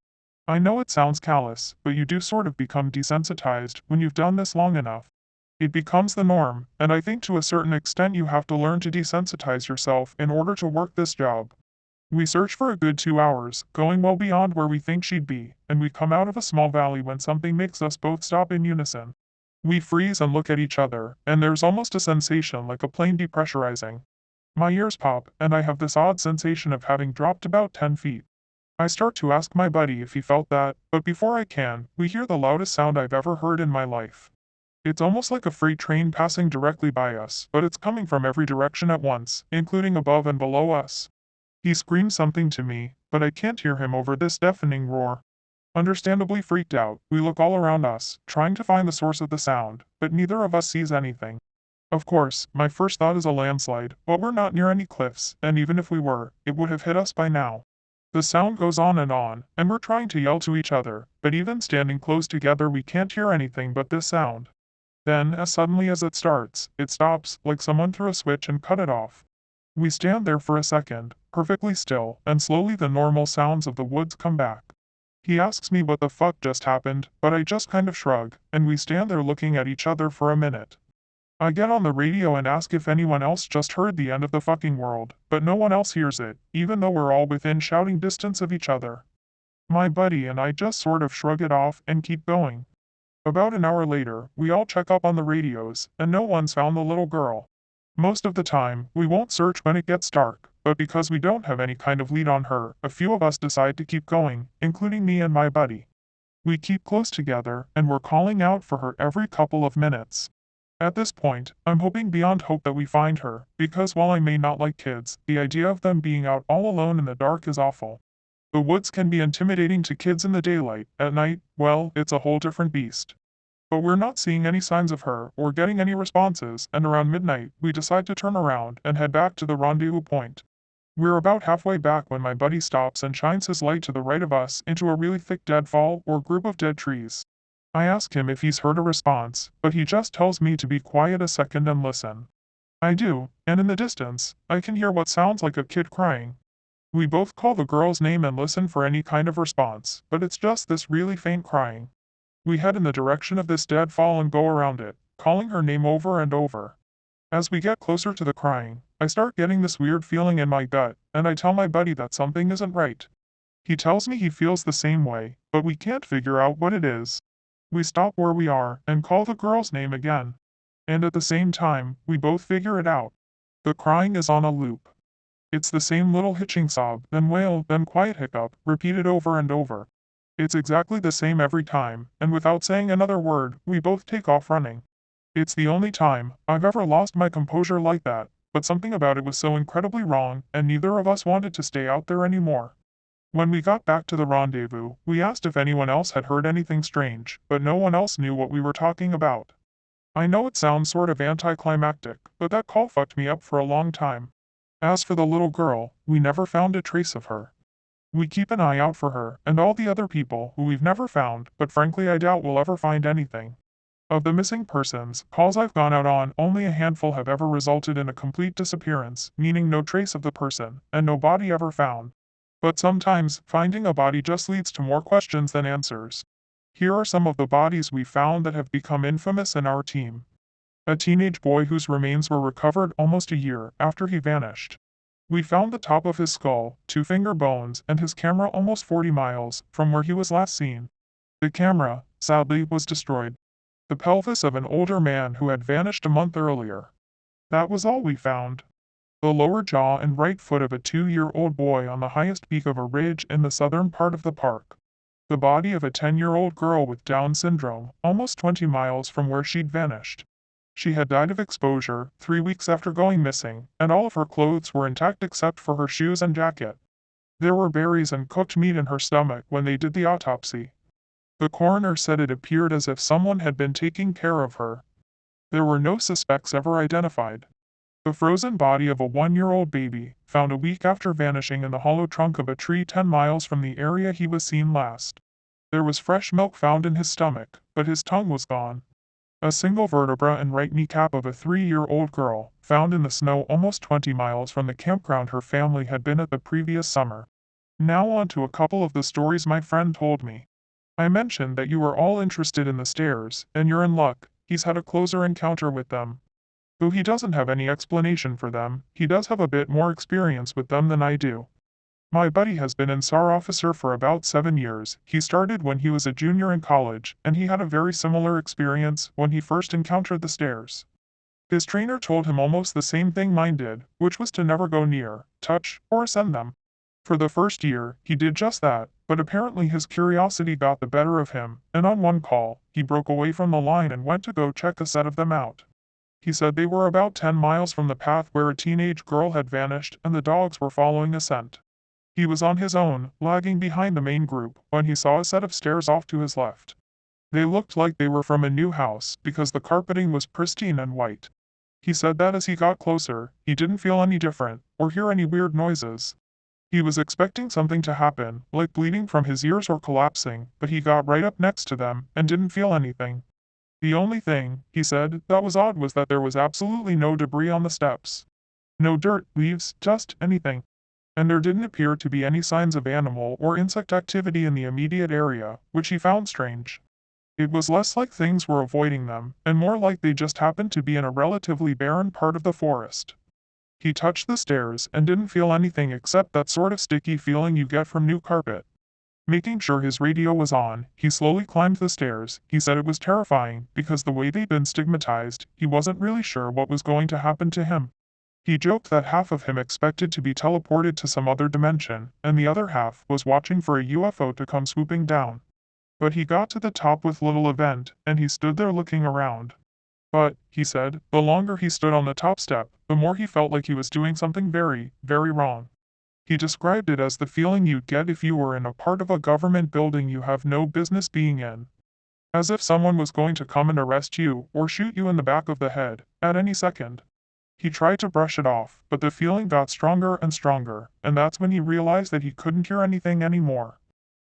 I know it sounds callous, but you do sort of become desensitized when you've done this long enough. It becomes the norm, and I think to a certain extent you have to learn to desensitize yourself in order to work this job. We search for a good 2 hours, going well beyond where we think she'd be, and we come out of a small valley when something makes us both stop in unison. We freeze and look at each other, and there's almost a sensation like a plane depressurizing. My ears pop, and I have this odd sensation of having dropped about 10 feet. I start to ask my buddy if he felt that, but before I can, we hear the loudest sound I've ever heard in my life. It's almost like a freight train passing directly by us, but it's coming from every direction at once, including above and below us. He screams something to me, but I can't hear him over this deafening roar. Understandably freaked out, we look all around us, trying to find the source of the sound, but neither of us sees anything. Of course, my first thought is a landslide, but we're not near any cliffs, and even if we were, it would have hit us by now. The sound goes on, and we're trying to yell to each other, but even standing close together we can't hear anything but this sound. Then, as suddenly as it starts, it stops, like someone threw a switch and cut it off. We stand there for a second, perfectly still, and slowly the normal sounds of the woods come back. He asks me what the fuck just happened, but I just kind of shrug, and we stand there looking at each other for a minute. I get on the radio and ask if anyone else just heard the end of the fucking world, but no one else hears it, even though we're all within shouting distance of each other. My buddy and I just sort of shrug it off and keep going. About an hour later, we all check up on the radios, and no one's found the little girl. Most of the time, we won't search when it gets dark, but because we don't have any kind of lead on her, a few of us decide to keep going, including me and my buddy. We keep close together, and we're calling out for her every couple of minutes. At this point, I'm hoping beyond hope that we find her, because while I may not like kids, the idea of them being out all alone in the dark is awful. The woods can be intimidating to kids in the daylight. At night, well, it's a whole different beast. But we're not seeing any signs of her, or getting any responses, and around midnight, we decide to turn around and head back to the rendezvous point. We're about halfway back when my buddy stops and shines his light to the right of us into a really thick deadfall or group of dead trees. I ask him if he's heard a response, but he just tells me to be quiet a second and listen. I do, and in the distance, I can hear what sounds like a kid crying. We both call the girl's name and listen for any kind of response, but it's just this really faint crying. We head in the direction of this deadfall and go around it, calling her name over and over. As we get closer to the crying, I start getting this weird feeling in my gut, and I tell my buddy that something isn't right. He tells me he feels the same way, but we can't figure out what it is. We stop where we are and call the girl's name again. And at the same time, we both figure it out. The crying is on a loop. It's the same little hitching sob, then wail, then quiet hiccup, repeated over and over. It's exactly the same every time, and without saying another word, we both take off running. It's the only time I've ever lost my composure like that, but something about it was so incredibly wrong, and neither of us wanted to stay out there anymore. When we got back to the rendezvous, we asked if anyone else had heard anything strange, but no one else knew what we were talking about. I know it sounds sort of anticlimactic, but that call fucked me up for a long time. As for the little girl, we never found a trace of her. We keep an eye out for her, and all the other people who we've never found, but frankly I doubt we'll ever find anything. Of the missing persons calls I've gone out on, only a handful have ever resulted in a complete disappearance, meaning no trace of the person, and no body ever found. But sometimes, finding a body just leads to more questions than answers. Here are some of the bodies we found that have become infamous in our team. A teenage boy whose remains were recovered almost a year after he vanished. We found the top of his skull, 2 finger bones, and his camera almost 40 miles from where he was last seen. The camera, sadly, was destroyed. The pelvis of an older man who had vanished a month earlier. That was all we found. The lower jaw and right foot of a 2-year-old boy on the highest peak of a ridge in the southern part of the park. The body of a 10-year-old girl with Down syndrome, almost 20 miles from where she'd vanished. She had died of exposure 3 weeks after going missing, and all of her clothes were intact except for her shoes and jacket. There were berries and cooked meat in her stomach when they did the autopsy. The coroner said it appeared as if someone had been taking care of her. There were no suspects ever identified. The frozen body of a 1-year-old baby, found a week after vanishing in the hollow trunk of a tree 10 miles from the area he was seen last. There was fresh milk found in his stomach, but his tongue was gone. A single vertebra and right kneecap of a 3-year-old girl, found in the snow almost 20 miles from the campground her family had been at the previous summer. Now on to a couple of the stories my friend told me. I mentioned that you were all interested in the stairs, and you're in luck, he's had a closer encounter with them. Though he doesn't have any explanation for them, he does have a bit more experience with them than I do. My buddy has been an SAR officer for about 7 years. He started when he was a junior in college, and he had a very similar experience when he first encountered the stairs. His trainer told him almost the same thing mine did, which was to never go near, touch, or ascend them. For the first year, he did just that, but apparently his curiosity got the better of him, and on one call, he broke away from the line and went to go check a set of them out. He said they were about 10 miles from the path where a teenage girl had vanished and the dogs were following a scent. He was on his own, lagging behind the main group, when he saw a set of stairs off to his left. They looked like they were from a new house, because the carpeting was pristine and white. He said that as he got closer, he didn't feel any different, or hear any weird noises. He was expecting something to happen, like bleeding from his ears or collapsing, but he got right up next to them, and didn't feel anything. The only thing, he said, that was odd was that there was absolutely no debris on the steps. No dirt, leaves, just anything. And there didn't appear to be any signs of animal or insect activity in the immediate area, which he found strange. It was less like things were avoiding them, and more like they just happened to be in a relatively barren part of the forest. He touched the stairs and didn't feel anything except that sort of sticky feeling you get from new carpet. Making sure his radio was on, he slowly climbed the stairs. He said it was terrifying, because the way they'd been stigmatized, he wasn't really sure what was going to happen to him. He joked that half of him expected to be teleported to some other dimension, and the other half was watching for a UFO to come swooping down. But he got to the top with little event, and he stood there looking around. But, he said, the longer he stood on the top step, the more he felt like he was doing something very, very wrong. He described it as the feeling you'd get if you were in a part of a government building you have no business being in. As if someone was going to come and arrest you, or shoot you in the back of the head, at any second. He tried to brush it off, but the feeling got stronger and stronger, and that's when he realized that he couldn't hear anything anymore.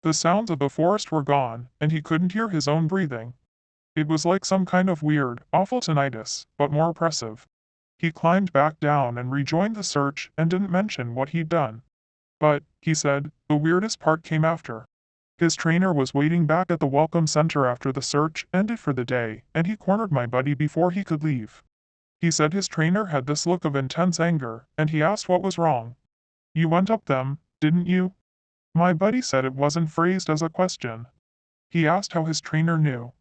The sounds of the forest were gone, and he couldn't hear his own breathing. It was like some kind of weird, awful tinnitus, but more oppressive. He climbed back down and rejoined the search and didn't mention what he'd done. But, he said, the weirdest part came after. His trainer was waiting back at the welcome center after the search ended for the day, and he cornered my buddy before he could leave. He said his trainer had this look of intense anger, and he asked what was wrong. "You went up them, didn't you?" My buddy said it wasn't phrased as a question. He asked how his trainer knew.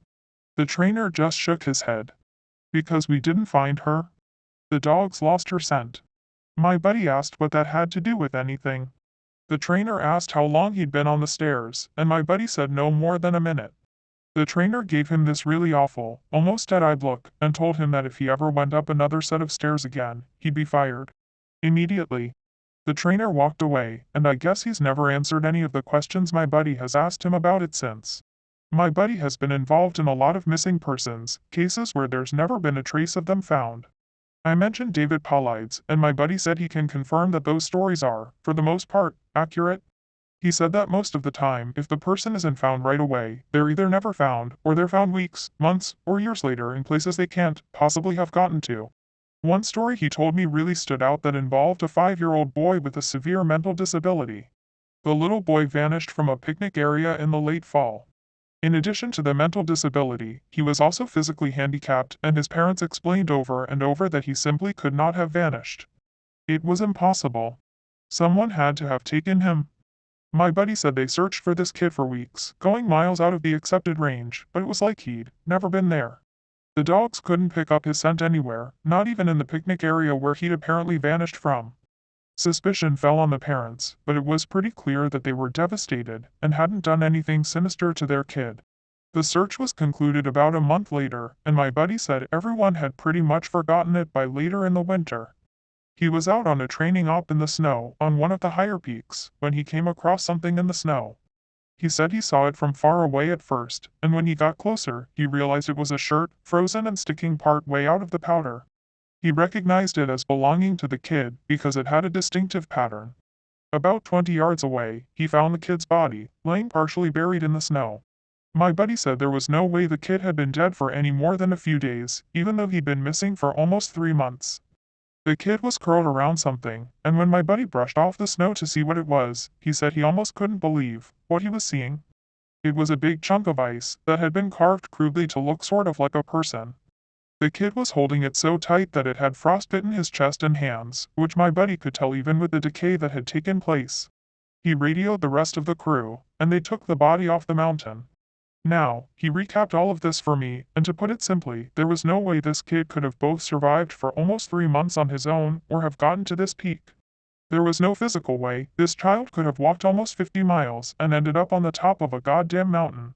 The trainer just shook his head. "Because we didn't find her. The dogs lost her scent." My buddy asked what that had to do with anything. The trainer asked how long he'd been on the stairs, and my buddy said no more than a minute. The trainer gave him this really awful, almost dead-eyed look, and told him that if he ever went up another set of stairs again, he'd be fired. Immediately. The trainer walked away, and I guess he's never answered any of the questions my buddy has asked him about it since. My buddy has been involved in a lot of missing persons, cases where there's never been a trace of them found. I mentioned David Paulides, and my buddy said he can confirm that those stories are, for the most part, accurate. He said that most of the time, if the person isn't found right away, they're either never found, or they're found weeks, months, or years later in places they can't possibly have gotten to. One story he told me really stood out that involved a 5-year-old boy with a severe mental disability. The little boy vanished from a picnic area in the late fall. In addition to the mental disability, he was also physically handicapped, and his parents explained over and over that he simply could not have vanished. It was impossible. Someone had to have taken him. My buddy said they searched for this kid for weeks, going miles out of the accepted range, but it was like he'd never been there. The dogs couldn't pick up his scent anywhere, not even in the picnic area where he'd apparently vanished from. Suspicion fell on the parents, but it was pretty clear that they were devastated and hadn't done anything sinister to their kid. The search was concluded about a month later, and my buddy said everyone had pretty much forgotten it by later in the winter. He was out on a training op in the snow on one of the higher peaks when he came across something in the snow. He said he saw it from far away at first, and when he got closer, he realized it was a shirt, frozen and sticking part way out of the powder. He recognized it as belonging to the kid because it had a distinctive pattern. About 20 yards away, he found the kid's body, laying partially buried in the snow. My buddy said there was no way the kid had been dead for any more than a few days, even though he'd been missing for almost 3 months. The kid was curled around something, and when my buddy brushed off the snow to see what it was, he said he almost couldn't believe what he was seeing. It was a big chunk of ice that had been carved crudely to look sort of like a person. The kid was holding it so tight that it had frostbitten his chest and hands, which my buddy could tell even with the decay that had taken place. He radioed the rest of the crew, and they took the body off the mountain. Now, he recapped all of this for me, and to put it simply, there was no way this kid could have both survived for almost 3 months on his own or have gotten to this peak. There was no physical way this child could have walked almost 50 miles and ended up on the top of a goddamn mountain.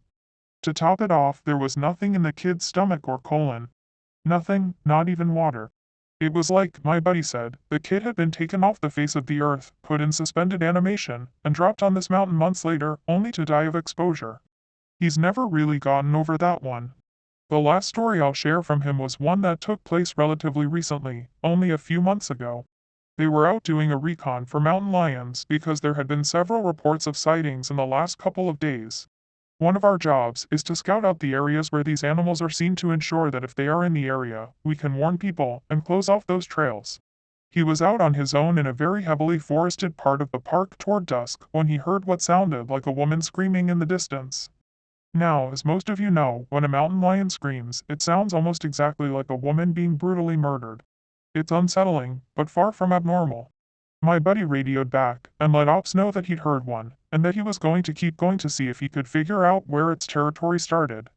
To top it off, there was nothing in the kid's stomach or colon. Nothing, not even water. It was like, my buddy said, the kid had been taken off the face of the earth, put in suspended animation, and dropped on this mountain months later, only to die of exposure. He's never really gotten over that one. The last story I'll share from him was one that took place relatively recently, only a few months ago. They were out doing a recon for mountain lions because there had been several reports of sightings in the last couple of days. One of our jobs is to scout out the areas where these animals are seen to ensure that if they are in the area, we can warn people and close off those trails. He was out on his own in a very heavily forested part of the park toward dusk when he heard what sounded like a woman screaming in the distance. Now, as most of you know, when a mountain lion screams, it sounds almost exactly like a woman being brutally murdered. It's unsettling, but far from abnormal. My buddy radioed back and let ops know that he'd heard one, and that he was going to keep going to see if he could figure out where its territory started.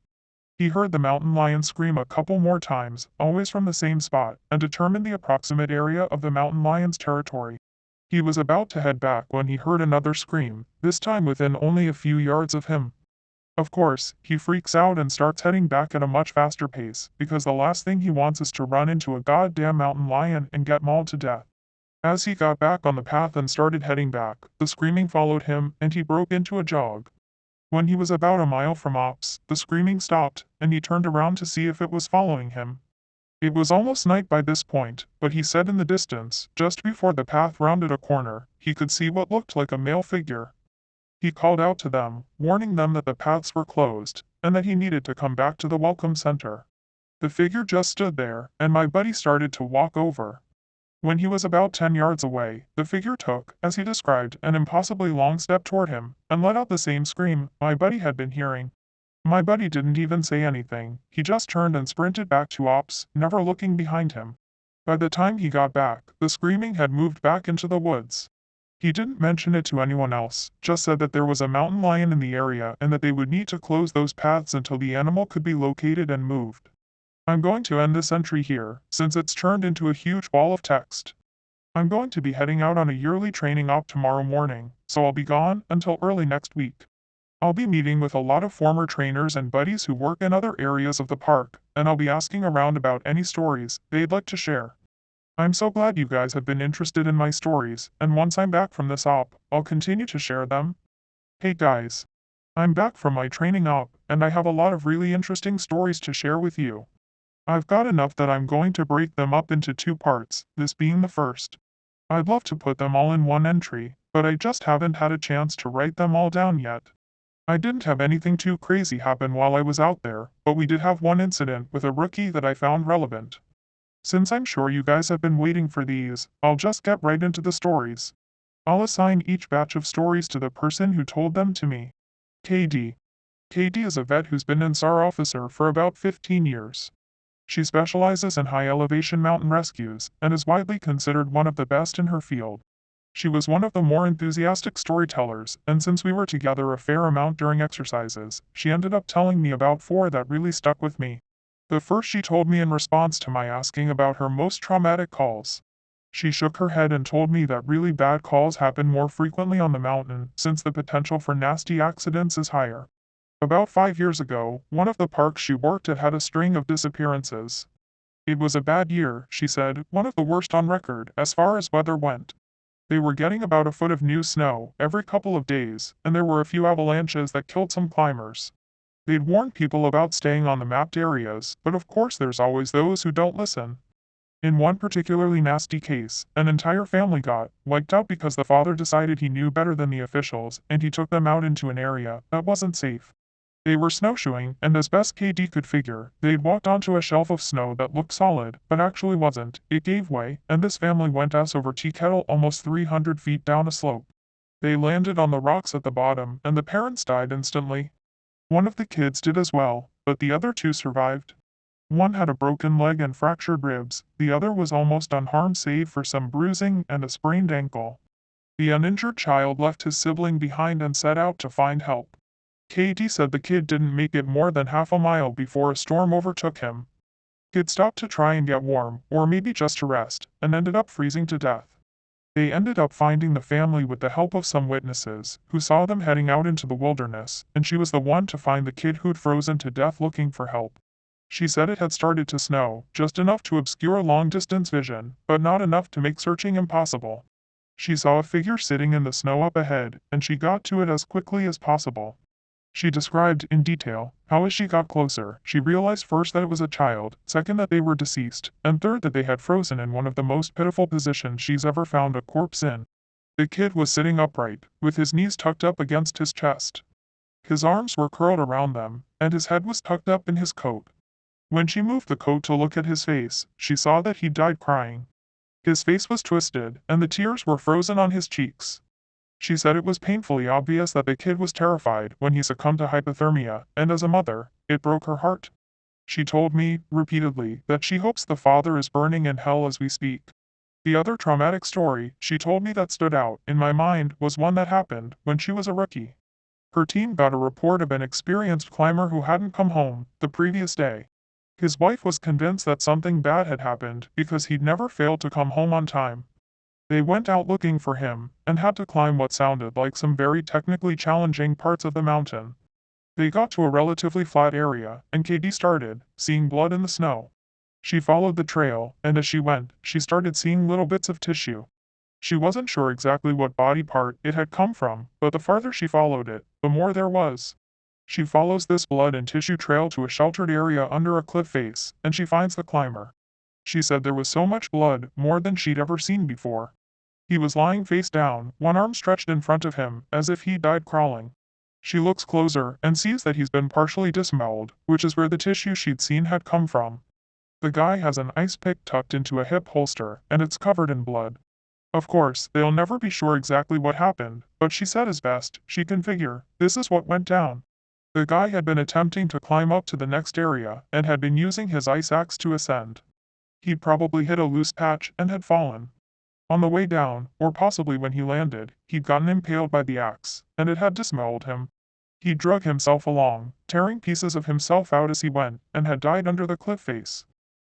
He heard the mountain lion scream a couple more times, always from the same spot, and determined the approximate area of the mountain lion's territory. He was about to head back when he heard another scream, this time within only a few yards of him. Of course, he freaks out and starts heading back at a much faster pace, because the last thing he wants is to run into a goddamn mountain lion and get mauled to death. As he got back on the path and started heading back, the screaming followed him, and he broke into a jog. When he was about a mile from ops, the screaming stopped, and he turned around to see if it was following him. It was almost night by this point, but he said in the distance, just before the path rounded a corner, he could see what looked like a male figure. He called out to them, warning them that the paths were closed, and that he needed to come back to the welcome center. The figure just stood there, and my buddy started to walk over. When he was about 10 yards away, the figure took, as he described, an impossibly long step toward him, and let out the same scream my buddy had been hearing. My buddy didn't even say anything, he just turned and sprinted back to ops, never looking behind him. By the time he got back, the screaming had moved back into the woods. He didn't mention it to anyone else, just said that there was a mountain lion in the area and that they would need to close those paths until the animal could be located and moved. I'm going to end this entry here, since it's turned into a huge wall of text. I'm going to be heading out on a yearly training op tomorrow morning, so I'll be gone until early next week. I'll be meeting with a lot of former trainers and buddies who work in other areas of the park, and I'll be asking around about any stories they'd like to share. I'm so glad you guys have been interested in my stories, and once I'm back from this op, I'll continue to share them. Hey guys. I'm back from my training op, and I have a lot of really interesting stories to share with you. I've got enough that I'm going to break them up into two parts, this being the first. I'd love to put them all in one entry, but I just haven't had a chance to write them all down yet. I didn't have anything too crazy happen while I was out there, but we did have one incident with a rookie that I found relevant. Since I'm sure you guys have been waiting for these, I'll just get right into the stories. I'll assign each batch of stories to the person who told them to me. KD. KD is a vet who's been an SAR officer for about 15 years. She specializes in high-elevation mountain rescues and is widely considered one of the best in her field. She was one of the more enthusiastic storytellers, and since we were together a fair amount during exercises, she ended up telling me about four that really stuck with me. The first she told me in response to my asking about her most traumatic calls. She shook her head and told me that really bad calls happen more frequently on the mountain, since the potential for nasty accidents is higher. About 5 years ago, one of the parks she worked at had a string of disappearances. It was a bad year, she said, one of the worst on record, as far as weather went. They were getting about a foot of new snow every couple of days, and there were a few avalanches that killed some climbers. They'd warned people about staying on the mapped areas, but of course there's always those who don't listen. In one particularly nasty case, an entire family got wiped out because the father decided he knew better than the officials, and he took them out into an area that wasn't safe. They were snowshoeing, and as best KD could figure, they'd walked onto a shelf of snow that looked solid, but actually wasn't. It gave way, and this family went ass over tea kettle almost 300 feet down a slope. They landed on the rocks at the bottom, and the parents died instantly. One of the kids did as well, but the other two survived. One had a broken leg and fractured ribs, the other was almost unharmed save for some bruising and a sprained ankle. The uninjured child left his sibling behind and set out to find help. KD said the kid didn't make it more than half a mile before a storm overtook him. Kid stopped to try and get warm, or maybe just to rest, and ended up freezing to death. They ended up finding the family with the help of some witnesses, who saw them heading out into the wilderness, and she was the one to find the kid who'd frozen to death looking for help. She said it had started to snow, just enough to obscure long-distance vision, but not enough to make searching impossible. She saw a figure sitting in the snow up ahead, and she got to it as quickly as possible. She described, in detail, how as she got closer, she realized first that it was a child, second that they were deceased, and third that they had frozen in one of the most pitiful positions she's ever found a corpse in. The kid was sitting upright, with his knees tucked up against his chest. His arms were curled around them, and his head was tucked up in his coat. When she moved the coat to look at his face, she saw that he'd died crying. His face was twisted, and the tears were frozen on his cheeks. She said it was painfully obvious that the kid was terrified when he succumbed to hypothermia, and as a mother, it broke her heart. She told me, repeatedly, that she hopes the father is burning in hell as we speak. The other traumatic story she told me that stood out in my mind was one that happened when she was a rookie. Her team got a report of an experienced climber who hadn't come home the previous day. His wife was convinced that something bad had happened because he'd never failed to come home on time. They went out looking for him, and had to climb what sounded like some very technically challenging parts of the mountain. They got to a relatively flat area, and KD started seeing blood in the snow. She followed the trail, and as she went, she started seeing little bits of tissue. She wasn't sure exactly what body part it had come from, but the farther she followed it, the more there was. She follows this blood and tissue trail to a sheltered area under a cliff face, and she finds the climber. She said there was so much blood, more than she'd ever seen before. He was lying face down, one arm stretched in front of him, as if he died crawling. She looks closer and sees that he's been partially disemboweled, which is where the tissue she'd seen had come from. The guy has an ice pick tucked into a hip holster, and it's covered in blood. Of course, they'll never be sure exactly what happened, but she said as best she can figure, this is what went down. The guy had been attempting to climb up to the next area, and had been using his ice axe to ascend. He'd probably hit a loose patch and had fallen. On the way down, or possibly when he landed, he'd gotten impaled by the axe, and it had disemboweled him. He drug himself along, tearing pieces of himself out as he went, and had died under the cliff face.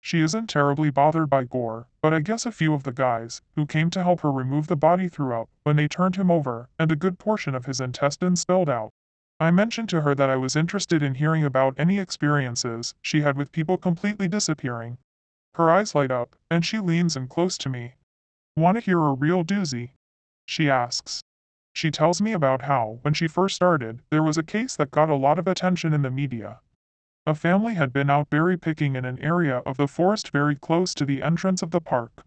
She isn't terribly bothered by gore, but I guess a few of the guys, who came to help her remove the body threw up when they turned him over, and a good portion of his intestines spilled out. I mentioned to her that I was interested in hearing about any experiences she had with people completely disappearing. Her eyes light up, and she leans in close to me. "Want to hear a real doozy?" she asks. She tells me about how, when she first started, there was a case that got a lot of attention in the media. A family had been out berry picking in an area of the forest very close to the entrance of the park.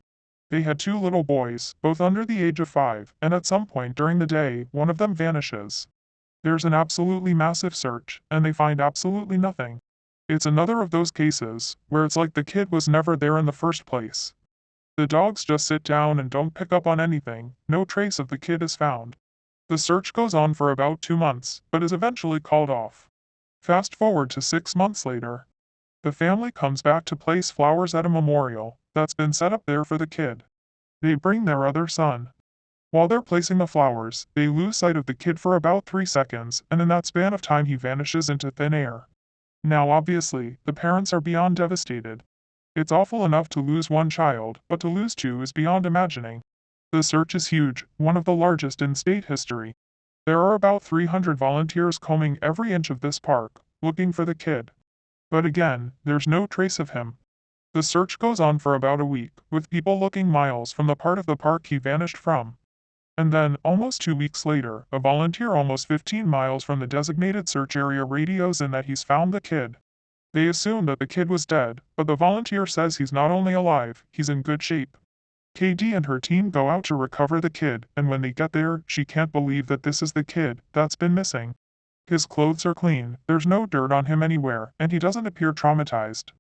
They had two little boys, both under the age of 5, and at some point during the day, one of them vanishes. There's an absolutely massive search, and they find absolutely nothing. It's another of those cases, where it's like the kid was never there in the first place. The dogs just sit down and don't pick up on anything, no trace of the kid is found. The search goes on for about 2 months, but is eventually called off. Fast forward to 6 months later. The family comes back to place flowers at a memorial that's been set up there for the kid. They bring their other son. While they're placing the flowers, they lose sight of the kid for about 3 seconds, and in that span of time he vanishes into thin air. Now obviously, the parents are beyond devastated. It's awful enough to lose one child, but to lose two is beyond imagining. The search is huge, one of the largest in state history. There are about 300 volunteers combing every inch of this park, looking for the kid. But again, there's no trace of him. The search goes on for about a week, with people looking miles from the part of the park he vanished from. And then, almost 2 weeks later, a volunteer almost 15 miles from the designated search area radios in that he's found the kid. They assume that the kid was dead, but the volunteer says he's not only alive, he's in good shape. KD and her team go out to recover the kid, and when they get there, she can't believe that this is the kid that's been missing. His clothes are clean, there's no dirt on him anywhere, and he doesn't appear traumatized.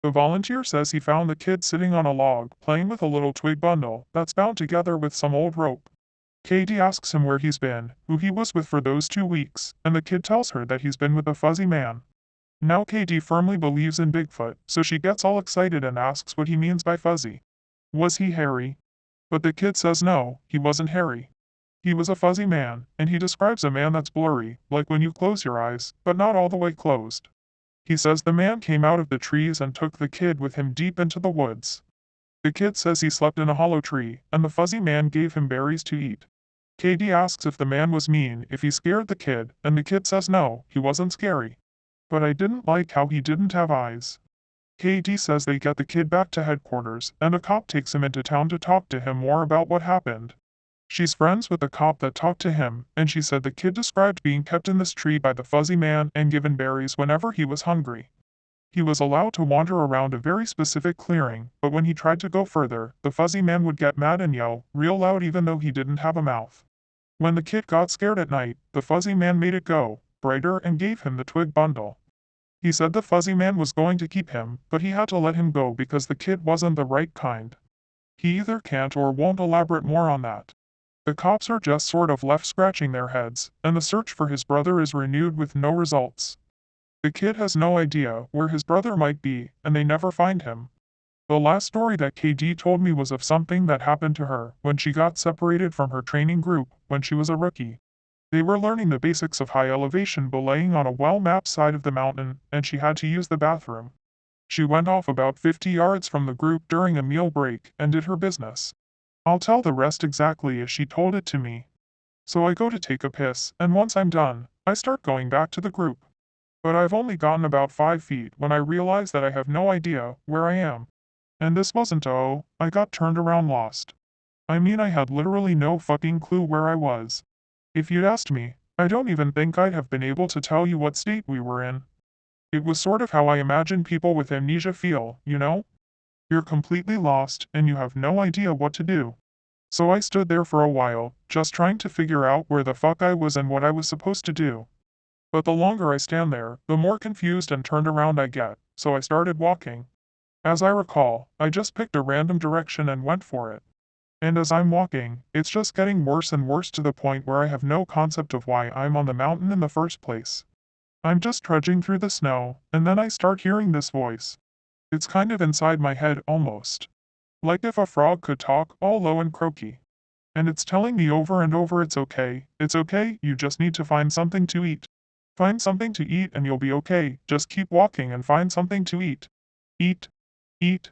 The volunteer says he found the kid sitting on a log, playing with a little twig bundle that's bound together with some old rope. KD asks him where he's been, who he was with for those 2 weeks, and the kid tells her that he's been with a fuzzy man. Now KD firmly believes in Bigfoot, so she gets all excited and asks what he means by fuzzy. Was he hairy? But the kid says no, he wasn't hairy. He was a fuzzy man, and he describes a man that's blurry, like when you close your eyes, but not all the way closed. He says the man came out of the trees and took the kid with him deep into the woods. The kid says he slept in a hollow tree, and the fuzzy man gave him berries to eat. KD asks if the man was mean, if he scared the kid, and the kid says no, he wasn't scary. But I didn't like how he didn't have eyes. KD says they get the kid back to headquarters, and a cop takes him into town to talk to him more about what happened. She's friends with the cop that talked to him, and she said the kid described being kept in this tree by the fuzzy man and given berries whenever he was hungry. He was allowed to wander around a very specific clearing, but when he tried to go further, the fuzzy man would get mad and yell, real loud even though he didn't have a mouth. When the kid got scared at night, the fuzzy man made it go brighter and gave him the twig bundle. He said the fuzzy man was going to keep him, but he had to let him go because the kid wasn't the right kind. He either can't or won't elaborate more on that. The cops are just sort of left scratching their heads, and the search for his brother is renewed with no results. The kid has no idea where his brother might be, and they never find him. The last story that KD told me was of something that happened to her when she got separated from her training group when she was a rookie. They were learning the basics of high elevation belaying on a well-mapped side of the mountain, and she had to use the bathroom. She went off about 50 yards from the group during a meal break and did her business. I'll tell the rest exactly as she told it to me. So I go to take a piss, and once I'm done, I start going back to the group. But I've only gotten about 5 feet when I realize that I have no idea where I am. And this wasn't I got turned around lost. I mean I had literally no fucking clue where I was. If you'd asked me, I don't even think I'd have been able to tell you what state we were in. It was sort of how I imagine people with amnesia feel, you know? You're completely lost, and you have no idea what to do. So I stood there for a while, just trying to figure out where the fuck I was and what I was supposed to do. But the longer I stand there, the more confused and turned around I get, so I started walking. As I recall, I just picked a random direction and went for it. And as I'm walking, it's just getting worse and worse to the point where I have no concept of why I'm on the mountain in the first place. I'm just trudging through the snow, and then I start hearing this voice. It's kind of inside my head almost. Like if a frog could talk, all low and croaky. And it's telling me over and over it's okay, you just need to find something to eat. Find something to eat and you'll be okay, just keep walking and find something to eat. Eat. Eat.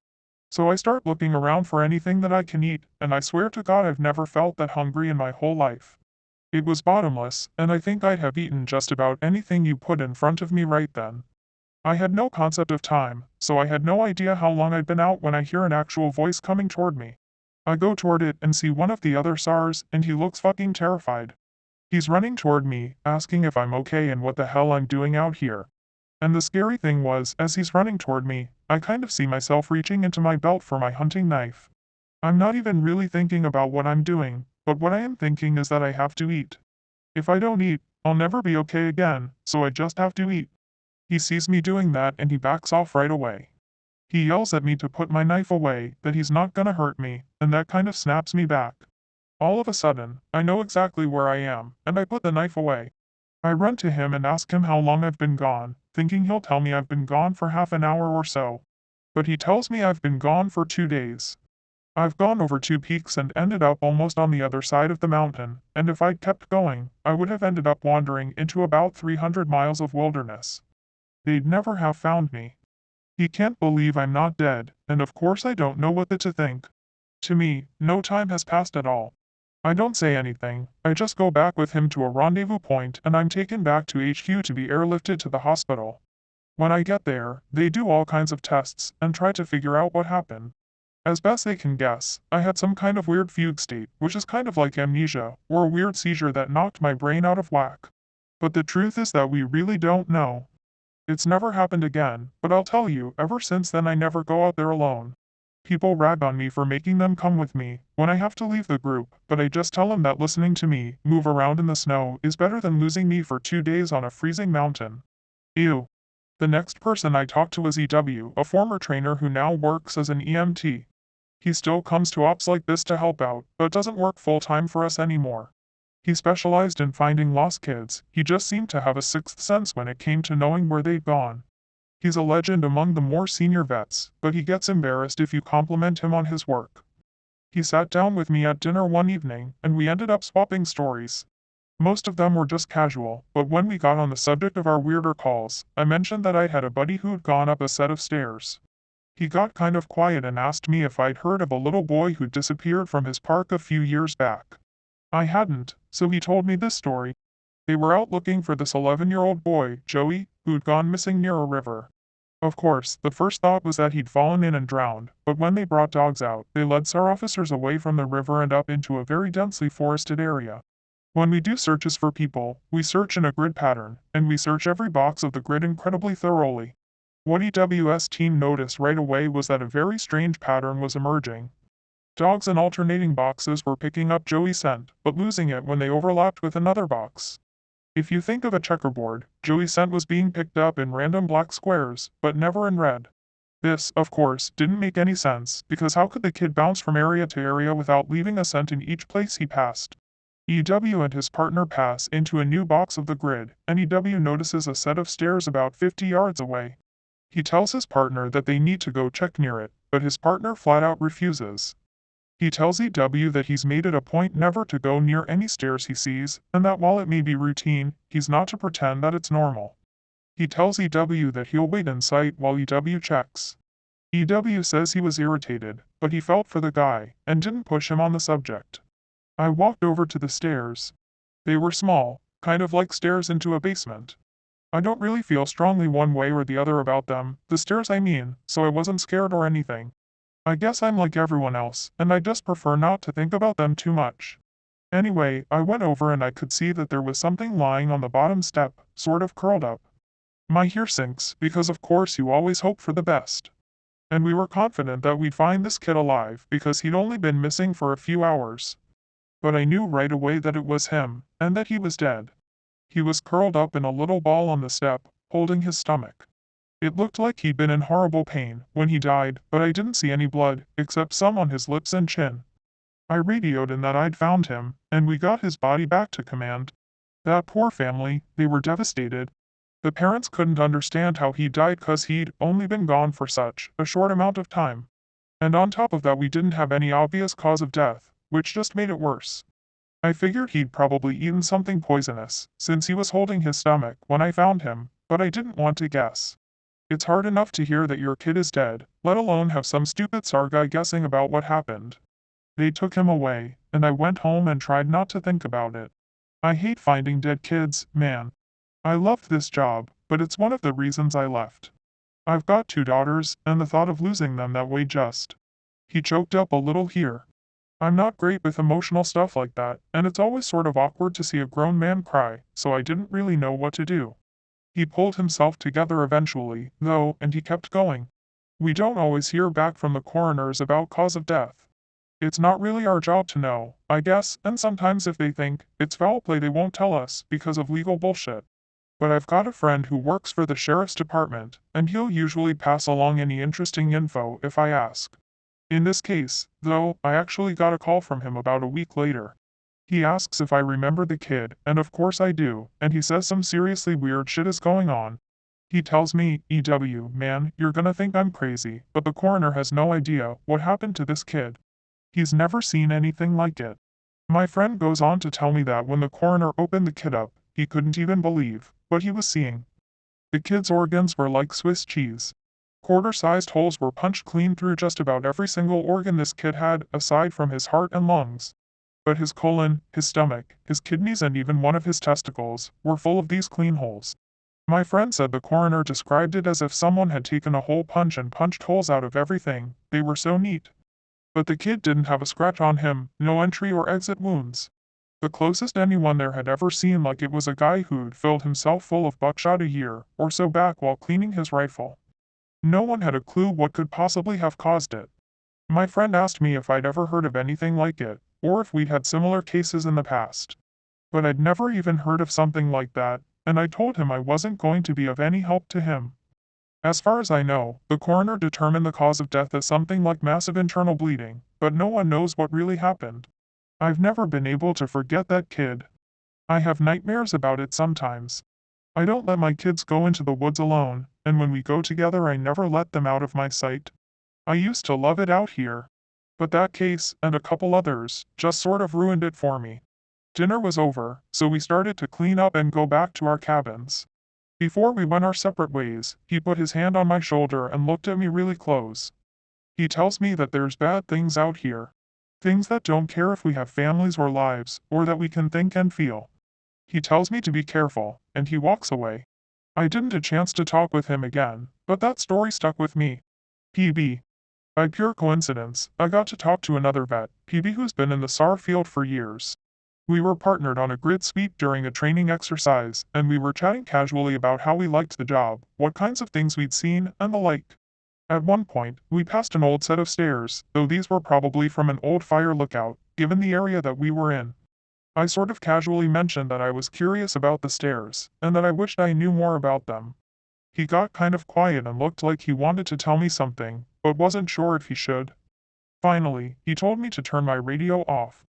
So I start looking around for anything that I can eat, and I swear to God I've never felt that hungry in my whole life. It was bottomless, and I think I'd have eaten just about anything you put in front of me right then. I had no concept of time, so I had no idea how long I'd been out when I hear an actual voice coming toward me. I go toward it and see one of the other SARs, and he looks fucking terrified. He's running toward me, asking if I'm okay and what the hell I'm doing out here. And the scary thing was, as he's running toward me, I kind of see myself reaching into my belt for my hunting knife. I'm not even really thinking about what I'm doing, but what I am thinking is that I have to eat. If I don't eat, I'll never be okay again, so I just have to eat. He sees me doing that and he backs off right away. He yells at me to put my knife away, that he's not gonna hurt me, and that kind of snaps me back. All of a sudden, I know exactly where I am, and I put the knife away. I run to him and ask him how long I've been gone, thinking he'll tell me I've been gone for half an hour or so. But he tells me I've been gone for 2 days. I've gone over 2 peaks and ended up almost on the other side of the mountain, and if I'd kept going, I would have ended up wandering into about 300 miles of wilderness. They'd never have found me. He can't believe I'm not dead, and of course I don't know what to think. To me, no time has passed at all. I don't say anything, I just go back with him to a rendezvous point and I'm taken back to HQ to be airlifted to the hospital. When I get there, they do all kinds of tests and try to figure out what happened. As best they can guess, I had some kind of weird fugue state, which is kind of like amnesia, or a weird seizure that knocked my brain out of whack. But the truth is that we really don't know. It's never happened again, but I'll tell you, ever since then I never go out there alone. People rag on me for making them come with me when I have to leave the group, but I just tell them that listening to me move around in the snow is better than losing me for 2 days on a freezing mountain. Ew. The next person I talked to was EW, a former trainer who now works as an EMT. He still comes to ops like this to help out, but doesn't work full-time for us anymore. He specialized in finding lost kids, he just seemed to have a sixth sense when it came to knowing where they'd gone. He's a legend among the more senior vets, but he gets embarrassed if you compliment him on his work. He sat down with me at dinner one evening, and we ended up swapping stories. Most of them were just casual, but when we got on the subject of our weirder calls, I mentioned that I'd had a buddy who'd gone up a set of stairs. He got kind of quiet and asked me if I'd heard of a little boy who'd disappeared from his park a few years back. I hadn't, so he told me this story. They were out looking for this 11-year-old boy, Joey, who'd gone missing near a river. Of course, the first thought was that he'd fallen in and drowned, but when they brought dogs out, they led SAR officers away from the river and up into a very densely forested area. When we do searches for people, we search in a grid pattern, and we search every box of the grid incredibly thoroughly. What EW's team noticed right away was that a very strange pattern was emerging. Dogs in alternating boxes were picking up Joey's scent, but losing it when they overlapped with another box. If you think of a checkerboard, Joey's scent was being picked up in random black squares, but never in red. This, of course, didn't make any sense, because how could the kid bounce from area to area without leaving a scent in each place he passed? EW and his partner pass into a new box of the grid, and EW notices a set of stairs about 50 yards away. He tells his partner that they need to go check near it, but his partner flat out refuses. He tells EW that he's made it a point never to go near any stairs he sees, and that while it may be routine, he's not to pretend that it's normal. He tells EW that he'll wait in sight while EW checks. EW says he was irritated, but he felt for the guy, and didn't push him on the subject. I walked over to the stairs. They were small, kind of like stairs into a basement. I don't really feel strongly one way or the other about them, the stairs I mean, so I wasn't scared or anything. I guess I'm like everyone else, and I just prefer not to think about them too much. Anyway, I went over and I could see that there was something lying on the bottom step, sort of curled up. My ear sinks, because of course you always hope for the best. And we were confident that we'd find this kid alive, because he'd only been missing for a few hours. But I knew right away that it was him, and that he was dead. He was curled up in a little ball on the step, holding his stomach. It looked like he'd been in horrible pain when he died, but I didn't see any blood, except some on his lips and chin. I radioed in that I'd found him, and we got his body back to command. That poor family, they were devastated. The parents couldn't understand how he died 'cause he'd only been gone for such a short amount of time. And on top of that we didn't have any obvious cause of death, which just made it worse. I figured he'd probably eaten something poisonous, since he was holding his stomach when I found him, but I didn't want to guess. It's hard enough to hear that your kid is dead, let alone have some stupid SAR guy guessing about what happened. They took him away, and I went home and tried not to think about it. I hate finding dead kids, man. I loved this job, but it's one of the reasons I left. I've got 2 daughters, and the thought of losing them that way just. He choked up a little here. I'm not great with emotional stuff like that, and it's always sort of awkward to see a grown man cry, so I didn't really know what to do. He pulled himself together eventually, though, and he kept going. We don't always hear back from the coroners about cause of death. It's not really our job to know, I guess, and sometimes if they think it's foul play they won't tell us because of legal bullshit. But I've got a friend who works for the sheriff's department, and he'll usually pass along any interesting info if I ask. In this case, though, I actually got a call from him about a week later. He asks if I remember the kid, and of course I do, and he says some seriously weird shit is going on. He tells me, man, you're gonna think I'm crazy, but the coroner has no idea what happened to this kid. He's never seen anything like it. My friend goes on to tell me that when the coroner opened the kid up, he couldn't even believe what he was seeing. The kid's organs were like Swiss cheese. Quarter-sized holes were punched clean through just about every single organ this kid had, aside from his heart and lungs. But his colon, his stomach, his kidneys and even one of his testicles were full of these clean holes. My friend said the coroner described it as if someone had taken a hole punch and punched holes out of everything, they were so neat. But the kid didn't have a scratch on him, no entry or exit wounds. The closest anyone there had ever seen like it was a guy who'd filled himself full of buckshot a year or so back while cleaning his rifle. No one had a clue what could possibly have caused it. My friend asked me if I'd ever heard of anything like it, or if we'd had similar cases in the past. But I'd never even heard of something like that, and I told him I wasn't going to be of any help to him. As far as I know, the coroner determined the cause of death as something like massive internal bleeding, but no one knows what really happened. I've never been able to forget that kid. I have nightmares about it sometimes. I don't let my kids go into the woods alone, and when we go together I never let them out of my sight. I used to love it out here. But that case, and a couple others, just sort of ruined it for me. Dinner was over, so we started to clean up and go back to our cabins. Before we went our separate ways, he put his hand on my shoulder and looked at me really close. He tells me that there's bad things out here. Things that don't care if we have families or lives, or that we can think and feel. He tells me to be careful, and he walks away. I didn't a chance to talk with him again, but that story stuck with me. PB. By pure coincidence, I got to talk to another vet, PB, who's been in the SAR field for years. We were partnered on a grid sweep during a training exercise, and we were chatting casually about how we liked the job, what kinds of things we'd seen, and the like. At one point, we passed an old set of stairs, though these were probably from an old fire lookout, given the area that we were in. I sort of casually mentioned that I was curious about the stairs, and that I wished I knew more about them. He got kind of quiet and looked like he wanted to tell me something, but wasn't sure if he should. Finally, he told me to turn my radio off.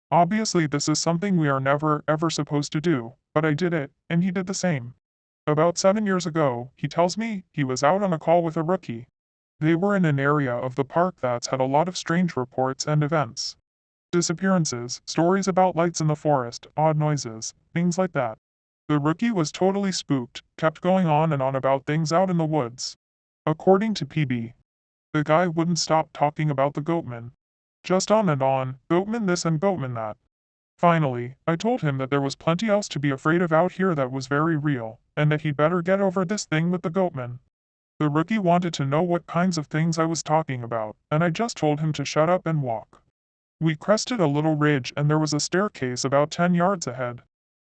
Obviously this is something we are never, ever supposed to do, but I did it, and he did the same. About 7 years ago, he tells me, he was out on a call with a rookie. They were in an area of the park that's had a lot of strange reports and events. Disappearances, stories about lights in the forest, odd noises, things like that. The rookie was totally spooked, kept going on and on about things out in the woods. According to PB, the guy wouldn't stop talking about the goatman. Just on and on, goatman this and goatman that. Finally, I told him that there was plenty else to be afraid of out here that was very real, and that he'd better get over this thing with the goatman. The rookie wanted to know what kinds of things I was talking about, and I just told him to shut up and walk. We crested a little ridge and there was a staircase about 10 yards ahead.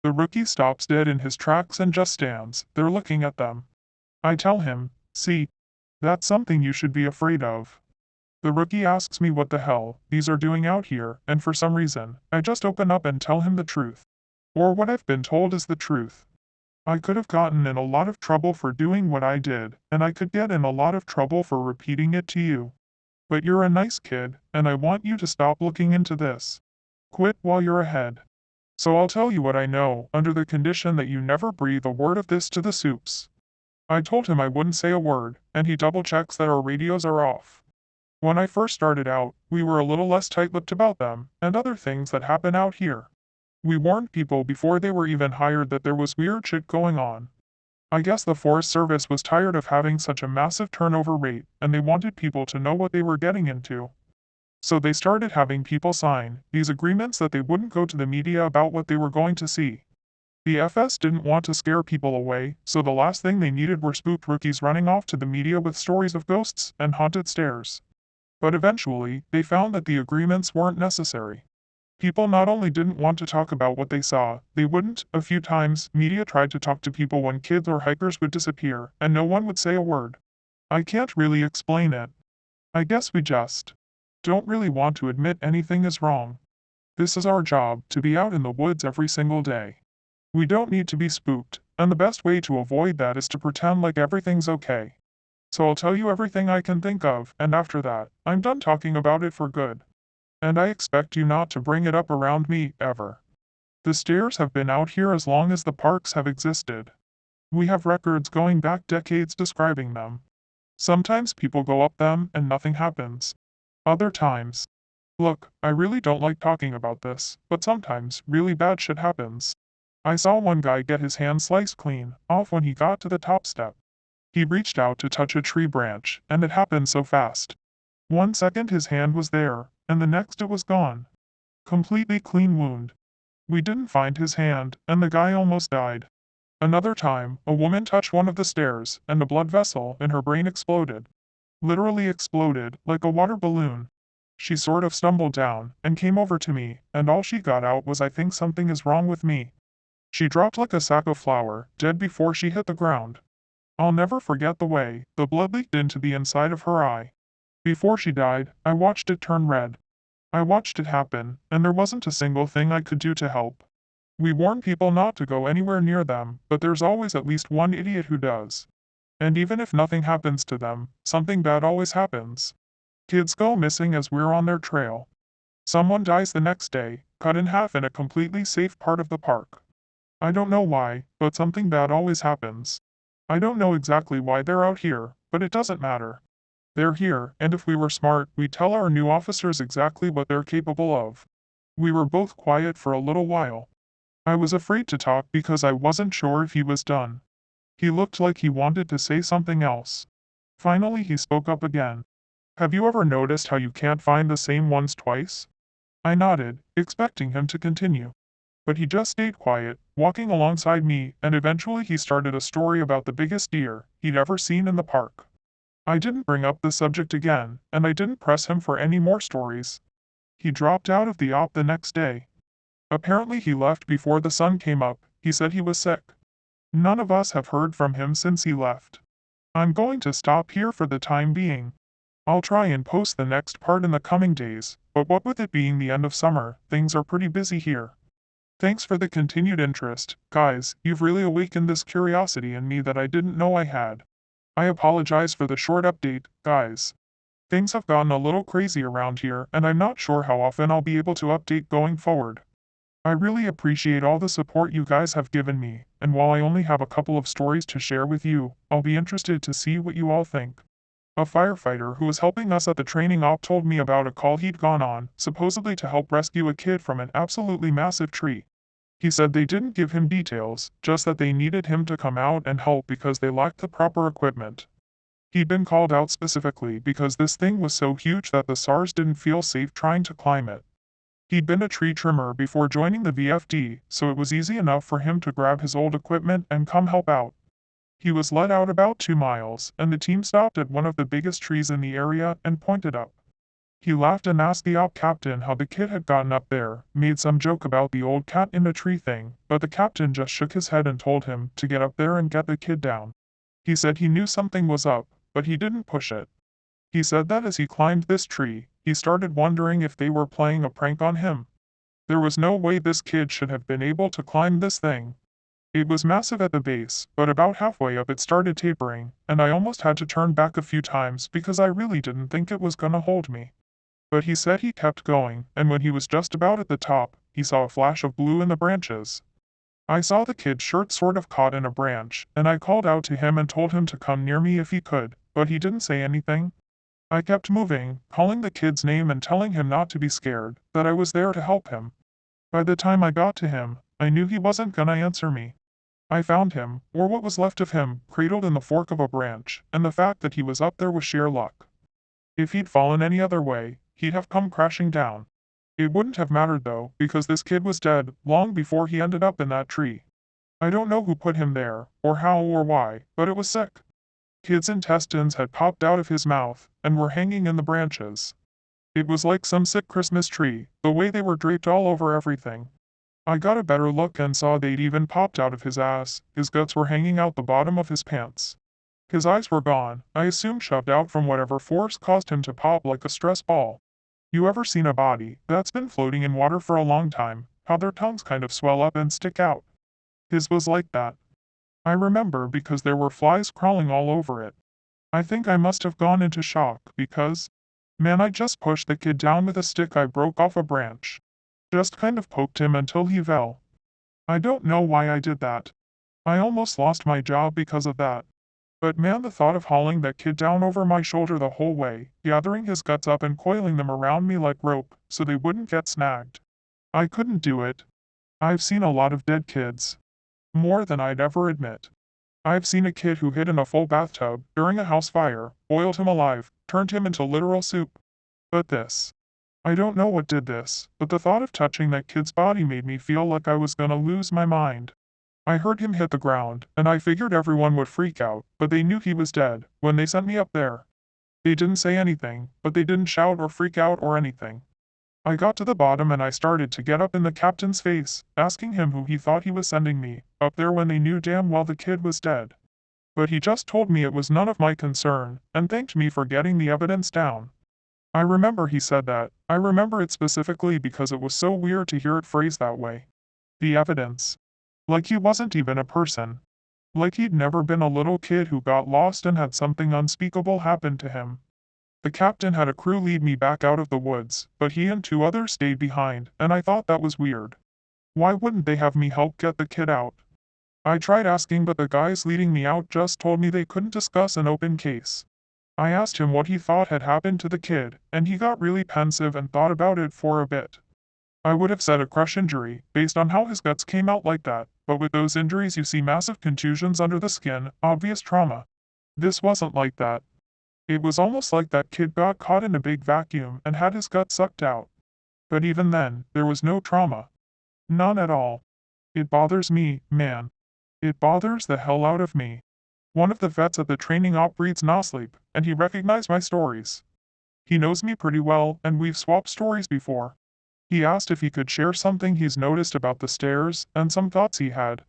The rookie stops dead in his tracks and just stands there looking at them. I tell him, see, that's something you should be afraid of. The rookie asks me what the hell these are doing out here, and for some reason, I just open up and tell him the truth. Or what I've been told is the truth. I could have gotten in a lot of trouble for doing what I did, and I could get in a lot of trouble for repeating it to you. But you're a nice kid, and I want you to stop looking into this. Quit while you're ahead. So I'll tell you what I know, under the condition that you never breathe a word of this to the soups. I told him I wouldn't say a word, and he double-checks that our radios are off. When I first started out, we were a little less tight-lipped about them, and other things that happen out here. We warned people before they were even hired that there was weird shit going on. I guess the Forest Service was tired of having such a massive turnover rate, and they wanted people to know what they were getting into. So they started having people sign these agreements that they wouldn't go to the media about what they were going to see. The FS didn't want to scare people away, so the last thing they needed were spooked rookies running off to the media with stories of ghosts and haunted stairs. But eventually, they found that the agreements weren't necessary. People not only didn't want to talk about what they saw, they wouldn't. A few times, media tried to talk to people when kids or hikers would disappear, and no one would say a word. I can't really explain it. I guess we just don't really want to admit anything is wrong. This is our job, to be out in the woods every single day. We don't need to be spooked, and the best way to avoid that is to pretend like everything's okay. So I'll tell you everything I can think of, and after that, I'm done talking about it for good. And I expect you not to bring it up around me, ever. The stairs have been out here as long as the parks have existed. We have records going back decades describing them. Sometimes people go up them and nothing happens. Other times. Look, I really don't like talking about this, but sometimes really bad shit happens. I saw one guy get his hand sliced clean off when he got to the top step. He reached out to touch a tree branch, and it happened so fast. 1 second his hand was there, and the next it was gone. Completely clean wound. We didn't find his hand, and the guy almost died. Another time, a woman touched one of the stairs, and a blood vessel in her brain exploded. Literally exploded, like a water balloon. She sort of stumbled down, and came over to me, and all she got out was, "I think something is wrong with me." She dropped like a sack of flour, dead before she hit the ground. I'll never forget the way the blood leaked into the inside of her eye. Before she died, I watched it turn red. I watched it happen, and there wasn't a single thing I could do to help. We warn people not to go anywhere near them, but there's always at least one idiot who does. And even if nothing happens to them, something bad always happens. Kids go missing as we're on their trail. Someone dies the next day, cut in half in a completely safe part of the park. I don't know why, but something bad always happens. I don't know exactly why they're out here, but it doesn't matter. They're here, and if we were smart, we'd tell our new officers exactly what they're capable of. We were both quiet for a little while. I was afraid to talk because I wasn't sure if he was done. He looked like he wanted to say something else. Finally he spoke up again. "Have you ever noticed how you can't find the same ones twice?" I nodded, expecting him to continue. But he just stayed quiet, walking alongside me, and eventually he started a story about the biggest deer he'd ever seen in the park. I didn't bring up the subject again, and I didn't press him for any more stories. He dropped out of the op the next day. Apparently he left before the sun came up. He said he was sick. None of us have heard from him since he left. I'm going to stop here for the time being. I'll try and post the next part in the coming days, but what with it being the end of summer, things are pretty busy here. Thanks for the continued interest, guys. You've really awakened this curiosity in me that I didn't know I had. I apologize for the short update, guys. Things have gotten a little crazy around here, and I'm not sure how often I'll be able to update going forward. I really appreciate all the support you guys have given me, and while I only have a couple of stories to share with you, I'll be interested to see what you all think. A firefighter who was helping us at the training op told me about a call he'd gone on, supposedly to help rescue a kid from an absolutely massive tree. He said they didn't give him details, just that they needed him to come out and help because they lacked the proper equipment. He'd been called out specifically because this thing was so huge that the SARS didn't feel safe trying to climb it. He'd been a tree trimmer before joining the VFD, so it was easy enough for him to grab his old equipment and come help out. He was led out about 2 miles, and the team stopped at one of the biggest trees in the area and pointed up. He laughed and asked the op captain how the kid had gotten up there, made some joke about the old cat in a tree thing, but the captain just shook his head and told him to get up there and get the kid down. He said he knew something was up, but he didn't push it. He said that as he climbed this tree, he started wondering if they were playing a prank on him. There was no way this kid should have been able to climb this thing. It was massive at the base, but about halfway up it started tapering, and I almost had to turn back a few times because I really didn't think it was gonna hold me. But he said he kept going, and when he was just about at the top, he saw a flash of blue in the branches. I saw the kid's shirt sort of caught in a branch, and I called out to him and told him to come near me if he could, but he didn't say anything. I kept moving, calling the kid's name and telling him not to be scared, that I was there to help him. By the time I got to him, I knew he wasn't gonna answer me. I found him, or what was left of him, cradled in the fork of a branch, and the fact that he was up there was sheer luck. If he'd fallen any other way, he'd have come crashing down. It wouldn't have mattered though, because this kid was dead long before he ended up in that tree. I don't know who put him there, or how or why, but it was sick. Kid's intestines had popped out of his mouth, and were hanging in the branches. It was like some sick Christmas tree, the way they were draped all over everything. I got a better look and saw they'd even popped out of his ass, his guts were hanging out the bottom of his pants. His eyes were gone, I assume shoved out from whatever force caused him to pop like a stress ball. You ever seen a body that's been floating in water for a long time, how their tongues kind of swell up and stick out? His was like that. I remember because there were flies crawling all over it. I think I must have gone into shock because, man, I just pushed the kid down with a stick I broke off a branch. Just kind of poked him until he fell. I don't know why I did that. I almost lost my job because of that. But man, the thought of hauling that kid down over my shoulder the whole way, gathering his guts up and coiling them around me like rope so they wouldn't get snagged. I couldn't do it. I've seen a lot of dead kids. More than I'd ever admit. I've seen a kid who hid in a full bathtub during a house fire, boiled him alive, turned him into literal soup. But this. I don't know what did this, but the thought of touching that kid's body made me feel like I was gonna lose my mind. I heard him hit the ground, and I figured everyone would freak out, but they knew he was dead when they sent me up there. They didn't say anything, but they didn't shout or freak out or anything. I got to the bottom and I started to get up in the captain's face, asking him who he thought he was sending me up there when they knew damn well the kid was dead. But he just told me it was none of my concern, and thanked me for getting the evidence down. I remember he said that. I remember it specifically because it was so weird to hear it phrased that way. The evidence. Like he wasn't even a person. Like he'd never been a little kid who got lost and had something unspeakable happen to him. The captain had a crew lead me back out of the woods, but he and two others stayed behind, and I thought that was weird. Why wouldn't they have me help get the kid out? I tried asking, but the guys leading me out just told me they couldn't discuss an open case. I asked him what he thought had happened to the kid, and he got really pensive and thought about it for a bit. I would have said a crush injury, based on how his guts came out like that, but with those injuries you see massive contusions under the skin, obvious trauma. This wasn't like that. It was almost like that kid got caught in a big vacuum and had his gut sucked out. But even then, there was no trauma. None at all. It bothers me, man. It bothers the hell out of me. One of the vets at the training op reads Nosleep, and he recognized my stories. He knows me pretty well, and we've swapped stories before. He asked if he could share something he's noticed about the stairs, and some thoughts he had.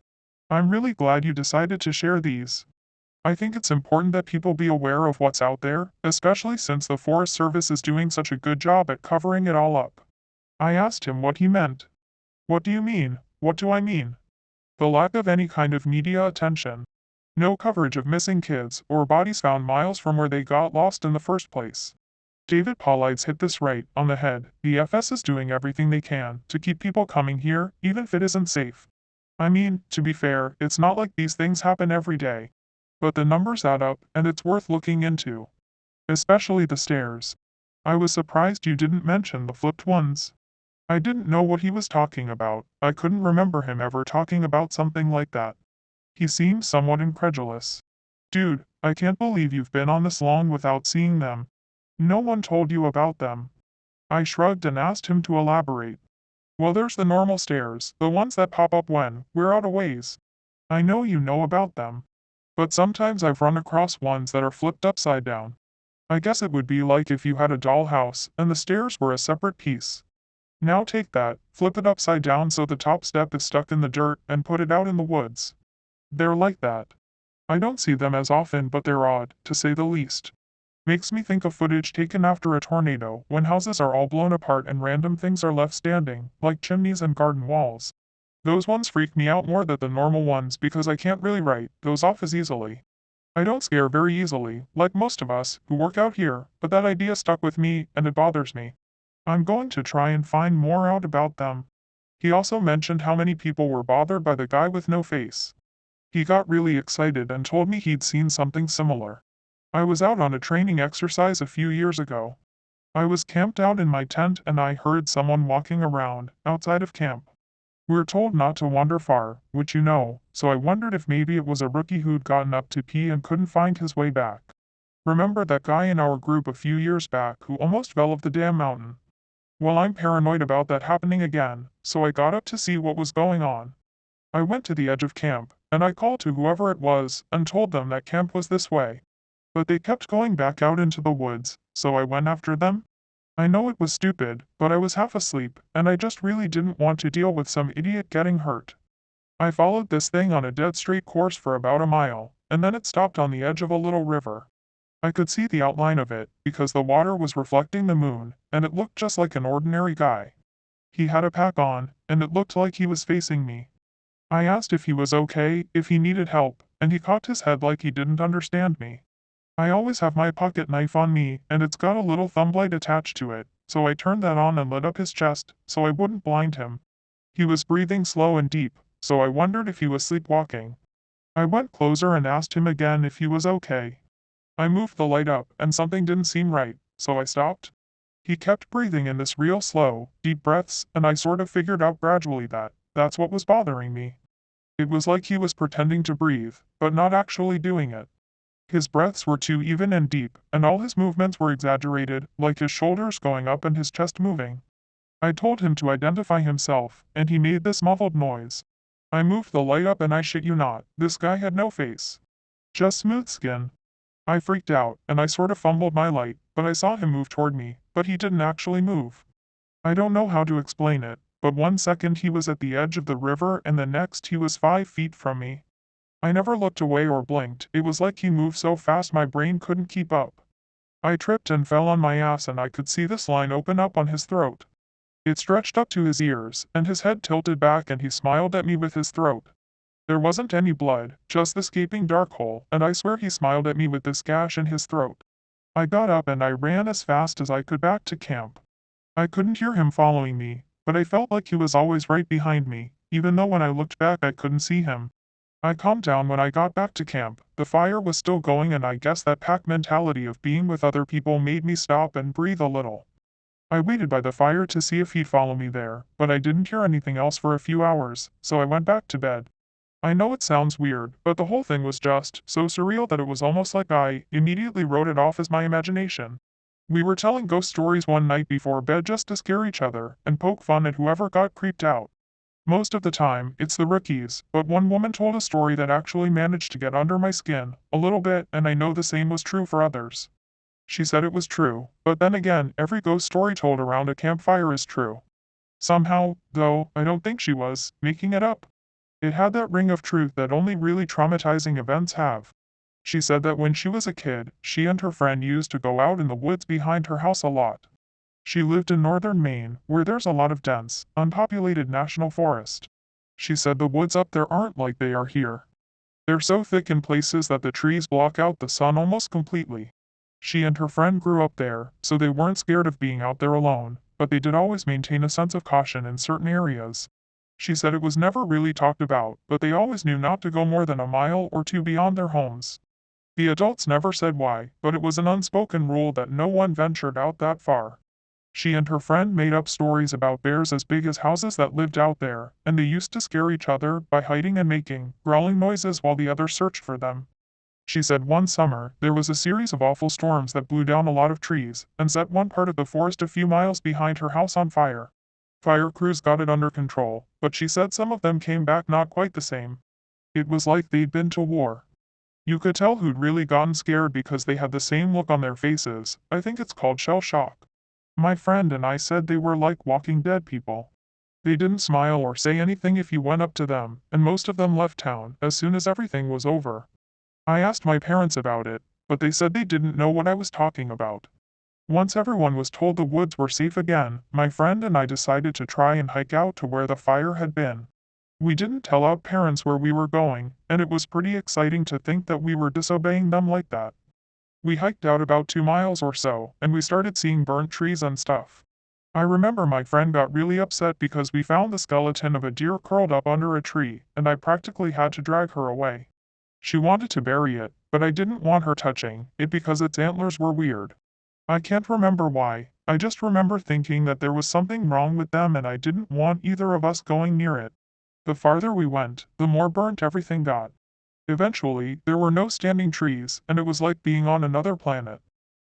I'm really glad you decided to share these. I think it's important that people be aware of what's out there, especially since the Forest Service is doing such a good job at covering it all up. I asked him what he meant. What do you mean? What do I mean? The lack of any kind of media attention. No coverage of missing kids or bodies found miles from where they got lost in the first place. David Paulides hit this right on the head. The FS is doing everything they can to keep people coming here, even if it isn't safe. I mean, to be fair, it's not like these things happen every day. But the numbers add up, and it's worth looking into. Especially the stairs. I was surprised you didn't mention the flipped ones. I didn't know what he was talking about. I couldn't remember him ever talking about something like that. He seemed somewhat incredulous. Dude, I can't believe you've been on this long without seeing them. No one told you about them. I shrugged and asked him to elaborate. Well, there's the normal stairs, the ones that pop up when we're out of ways. I know you know about them. But sometimes I've run across ones that are flipped upside down. I guess it would be like if you had a dollhouse and the stairs were a separate piece. Now take that, flip it upside down so the top step is stuck in the dirt, and put it out in the woods. They're like that. I don't see them as often, but they're odd, to say the least. Makes me think of footage taken after a tornado, when houses are all blown apart and random things are left standing, like chimneys and garden walls. Those ones freak me out more than the normal ones because I can't really write those off as easily. I don't scare very easily, like most of us who work out here, but that idea stuck with me, and it bothers me. I'm going to try and find more out about them. He also mentioned how many people were bothered by the guy with no face. He got really excited and told me he'd seen something similar. I was out on a training exercise a few years ago. I was camped out in my tent and I heard someone walking around, outside of camp. We're told not to wander far, which you know, so I wondered if maybe it was a rookie who'd gotten up to pee and couldn't find his way back. Remember that guy in our group a few years back who almost fell off the damn mountain? Well, I'm paranoid about that happening again, so I got up to see what was going on. I went to the edge of camp, and I called to whoever it was and told them that camp was this way. But they kept going back out into the woods, so I went after them. I know it was stupid, but I was half asleep, and I just really didn't want to deal with some idiot getting hurt. I followed this thing on a dead straight course for about a mile, and then it stopped on the edge of a little river. I could see the outline of it, because the water was reflecting the moon, and it looked just like an ordinary guy. He had a pack on, and it looked like he was facing me. I asked if he was okay, if he needed help, and he cocked his head like he didn't understand me. I always have my pocket knife on me, and it's got a little thumb blade attached to it, so I turned that on and lit up his chest, so I wouldn't blind him. He was breathing slow and deep, so I wondered if he was sleepwalking. I went closer and asked him again if he was okay. I moved the light up, and something didn't seem right, so I stopped. He kept breathing in this real slow, deep breaths, and I sort of figured out gradually that that's what was bothering me. It was like he was pretending to breathe, but not actually doing it. His breaths were too even and deep, and all his movements were exaggerated, like his shoulders going up and his chest moving. I told him to identify himself, and he made this muffled noise. I moved the light up and I shit you not, this guy had no face. Just smooth skin. I freaked out, and I sort of fumbled my light, but I saw him move toward me, but he didn't actually move. I don't know how to explain it, but 1 second he was at the edge of the river and the next he was 5 feet from me. I never looked away or blinked, it was like he moved so fast my brain couldn't keep up. I tripped and fell on my ass and I could see this line open up on his throat. It stretched up to his ears, and his head tilted back and he smiled at me with his throat. There wasn't any blood, just this gaping dark hole, and I swear he smiled at me with this gash in his throat. I got up and I ran as fast as I could back to camp. I couldn't hear him following me, but I felt like he was always right behind me, even though when I looked back I couldn't see him. I calmed down when I got back to camp. The fire was still going and I guess that pack mentality of being with other people made me stop and breathe a little. I waited by the fire to see if he'd follow me there, but I didn't hear anything else for a few hours, so I went back to bed. I know it sounds weird, but the whole thing was just so surreal that it was almost like I immediately wrote it off as my imagination. We were telling ghost stories one night before bed just to scare each other and poke fun at whoever got creeped out. Most of the time, it's the rookies, but one woman told a story that actually managed to get under my skin, a little bit, and I know the same was true for others. She said it was true, but then again, every ghost story told around a campfire is true. Somehow, though, I don't think she was making it up. It had that ring of truth that only really traumatizing events have. She said that when she was a kid, she and her friend used to go out in the woods behind her house a lot. She lived in northern Maine, where there's a lot of dense, unpopulated national forest. She said the woods up there aren't like they are here. They're so thick in places that the trees block out the sun almost completely. She and her friend grew up there, so they weren't scared of being out there alone, but they did always maintain a sense of caution in certain areas. She said it was never really talked about, but they always knew not to go more than a mile or two beyond their homes. The adults never said why, but it was an unspoken rule that no one ventured out that far. She and her friend made up stories about bears as big as houses that lived out there, and they used to scare each other by hiding and making growling noises while the others searched for them. She said one summer, there was a series of awful storms that blew down a lot of trees and set one part of the forest a few miles behind her house on fire. Fire crews got it under control, but she said some of them came back not quite the same. It was like they'd been to war. You could tell who'd really gotten scared because they had the same look on their faces. I think it's called shell shock. My friend and I said they were like Walking Dead people. They didn't smile or say anything if you went up to them, and most of them left town as soon as everything was over. I asked my parents about it, but they said they didn't know what I was talking about. Once everyone was told the woods were safe again, my friend and I decided to try and hike out to where the fire had been. We didn't tell our parents where we were going, and it was pretty exciting to think that we were disobeying them like that. We hiked out about 2 miles or so, and we started seeing burnt trees and stuff. I remember my friend got really upset because we found the skeleton of a deer curled up under a tree, and I practically had to drag her away. She wanted to bury it, but I didn't want her touching it because its antlers were weird. I can't remember why, I just remember thinking that there was something wrong with them and I didn't want either of us going near it. The farther we went, the more burnt everything got. Eventually, there were no standing trees, and it was like being on another planet.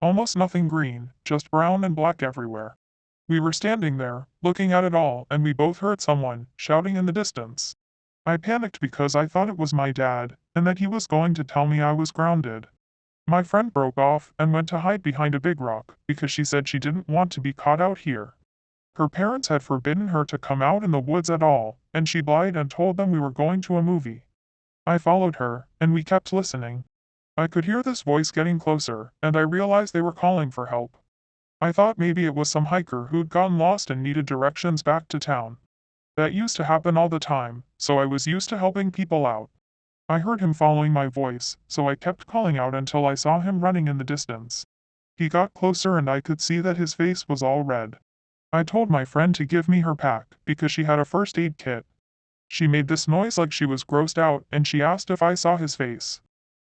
Almost nothing green, just brown and black everywhere. We were standing there, looking at it all, and we both heard someone shouting in the distance. I panicked because I thought it was my dad, and that he was going to tell me I was grounded. My friend broke off and went to hide behind a big rock because she said she didn't want to be caught out here. Her parents had forbidden her to come out in the woods at all, and she lied and told them we were going to a movie. I followed her, and we kept listening. I could hear this voice getting closer, and I realized they were calling for help. I thought maybe it was some hiker who'd gotten lost and needed directions back to town. That used to happen all the time, so I was used to helping people out. I heard him following my voice, so I kept calling out until I saw him running in the distance. He got closer and I could see that his face was all red. I told my friend to give me her pack, because she had a first aid kit. She made this noise like she was grossed out, and she asked if I saw his face.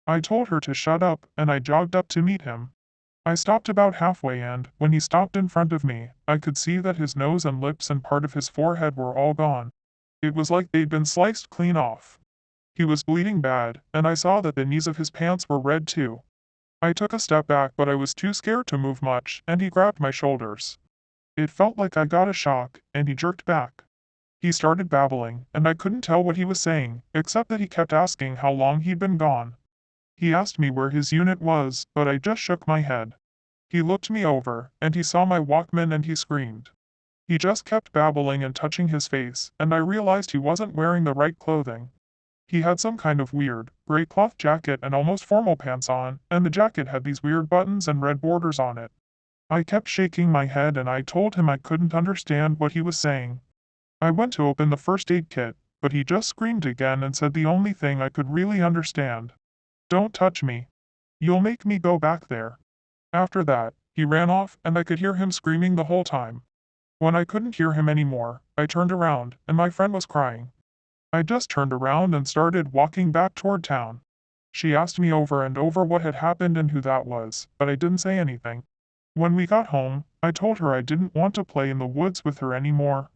I told her to shut up, and I jogged up to meet him. I stopped about halfway and, when he stopped in front of me, I could see that his nose and lips and part of his forehead were all gone. It was like they'd been sliced clean off. He was bleeding bad, and I saw that the knees of his pants were red too. I took a step back but I was too scared to move much, and he grabbed my shoulders. It felt like I got a shock, and he jerked back. He started babbling, and I couldn't tell what he was saying, except that he kept asking how long he'd been gone. He asked me where his unit was, but I just shook my head. He looked me over, and he saw my Walkman and he screamed. He just kept babbling and touching his face, and I realized he wasn't wearing the right clothing. He had some kind of weird, gray cloth jacket and almost formal pants on, and the jacket had these weird buttons and red borders on it. I kept shaking my head and I told him I couldn't understand what he was saying. I went to open the first aid kit, but he just screamed again and said the only thing I could really understand. Don't touch me. You'll make me go back there. After that, he ran off and I could hear him screaming the whole time. When I couldn't hear him anymore, I turned around, and my friend was crying. I just turned around and started walking back toward town. She asked me over and over what had happened and who that was, but I didn't say anything. When we got home, I told her I didn't want to play in the woods with her anymore.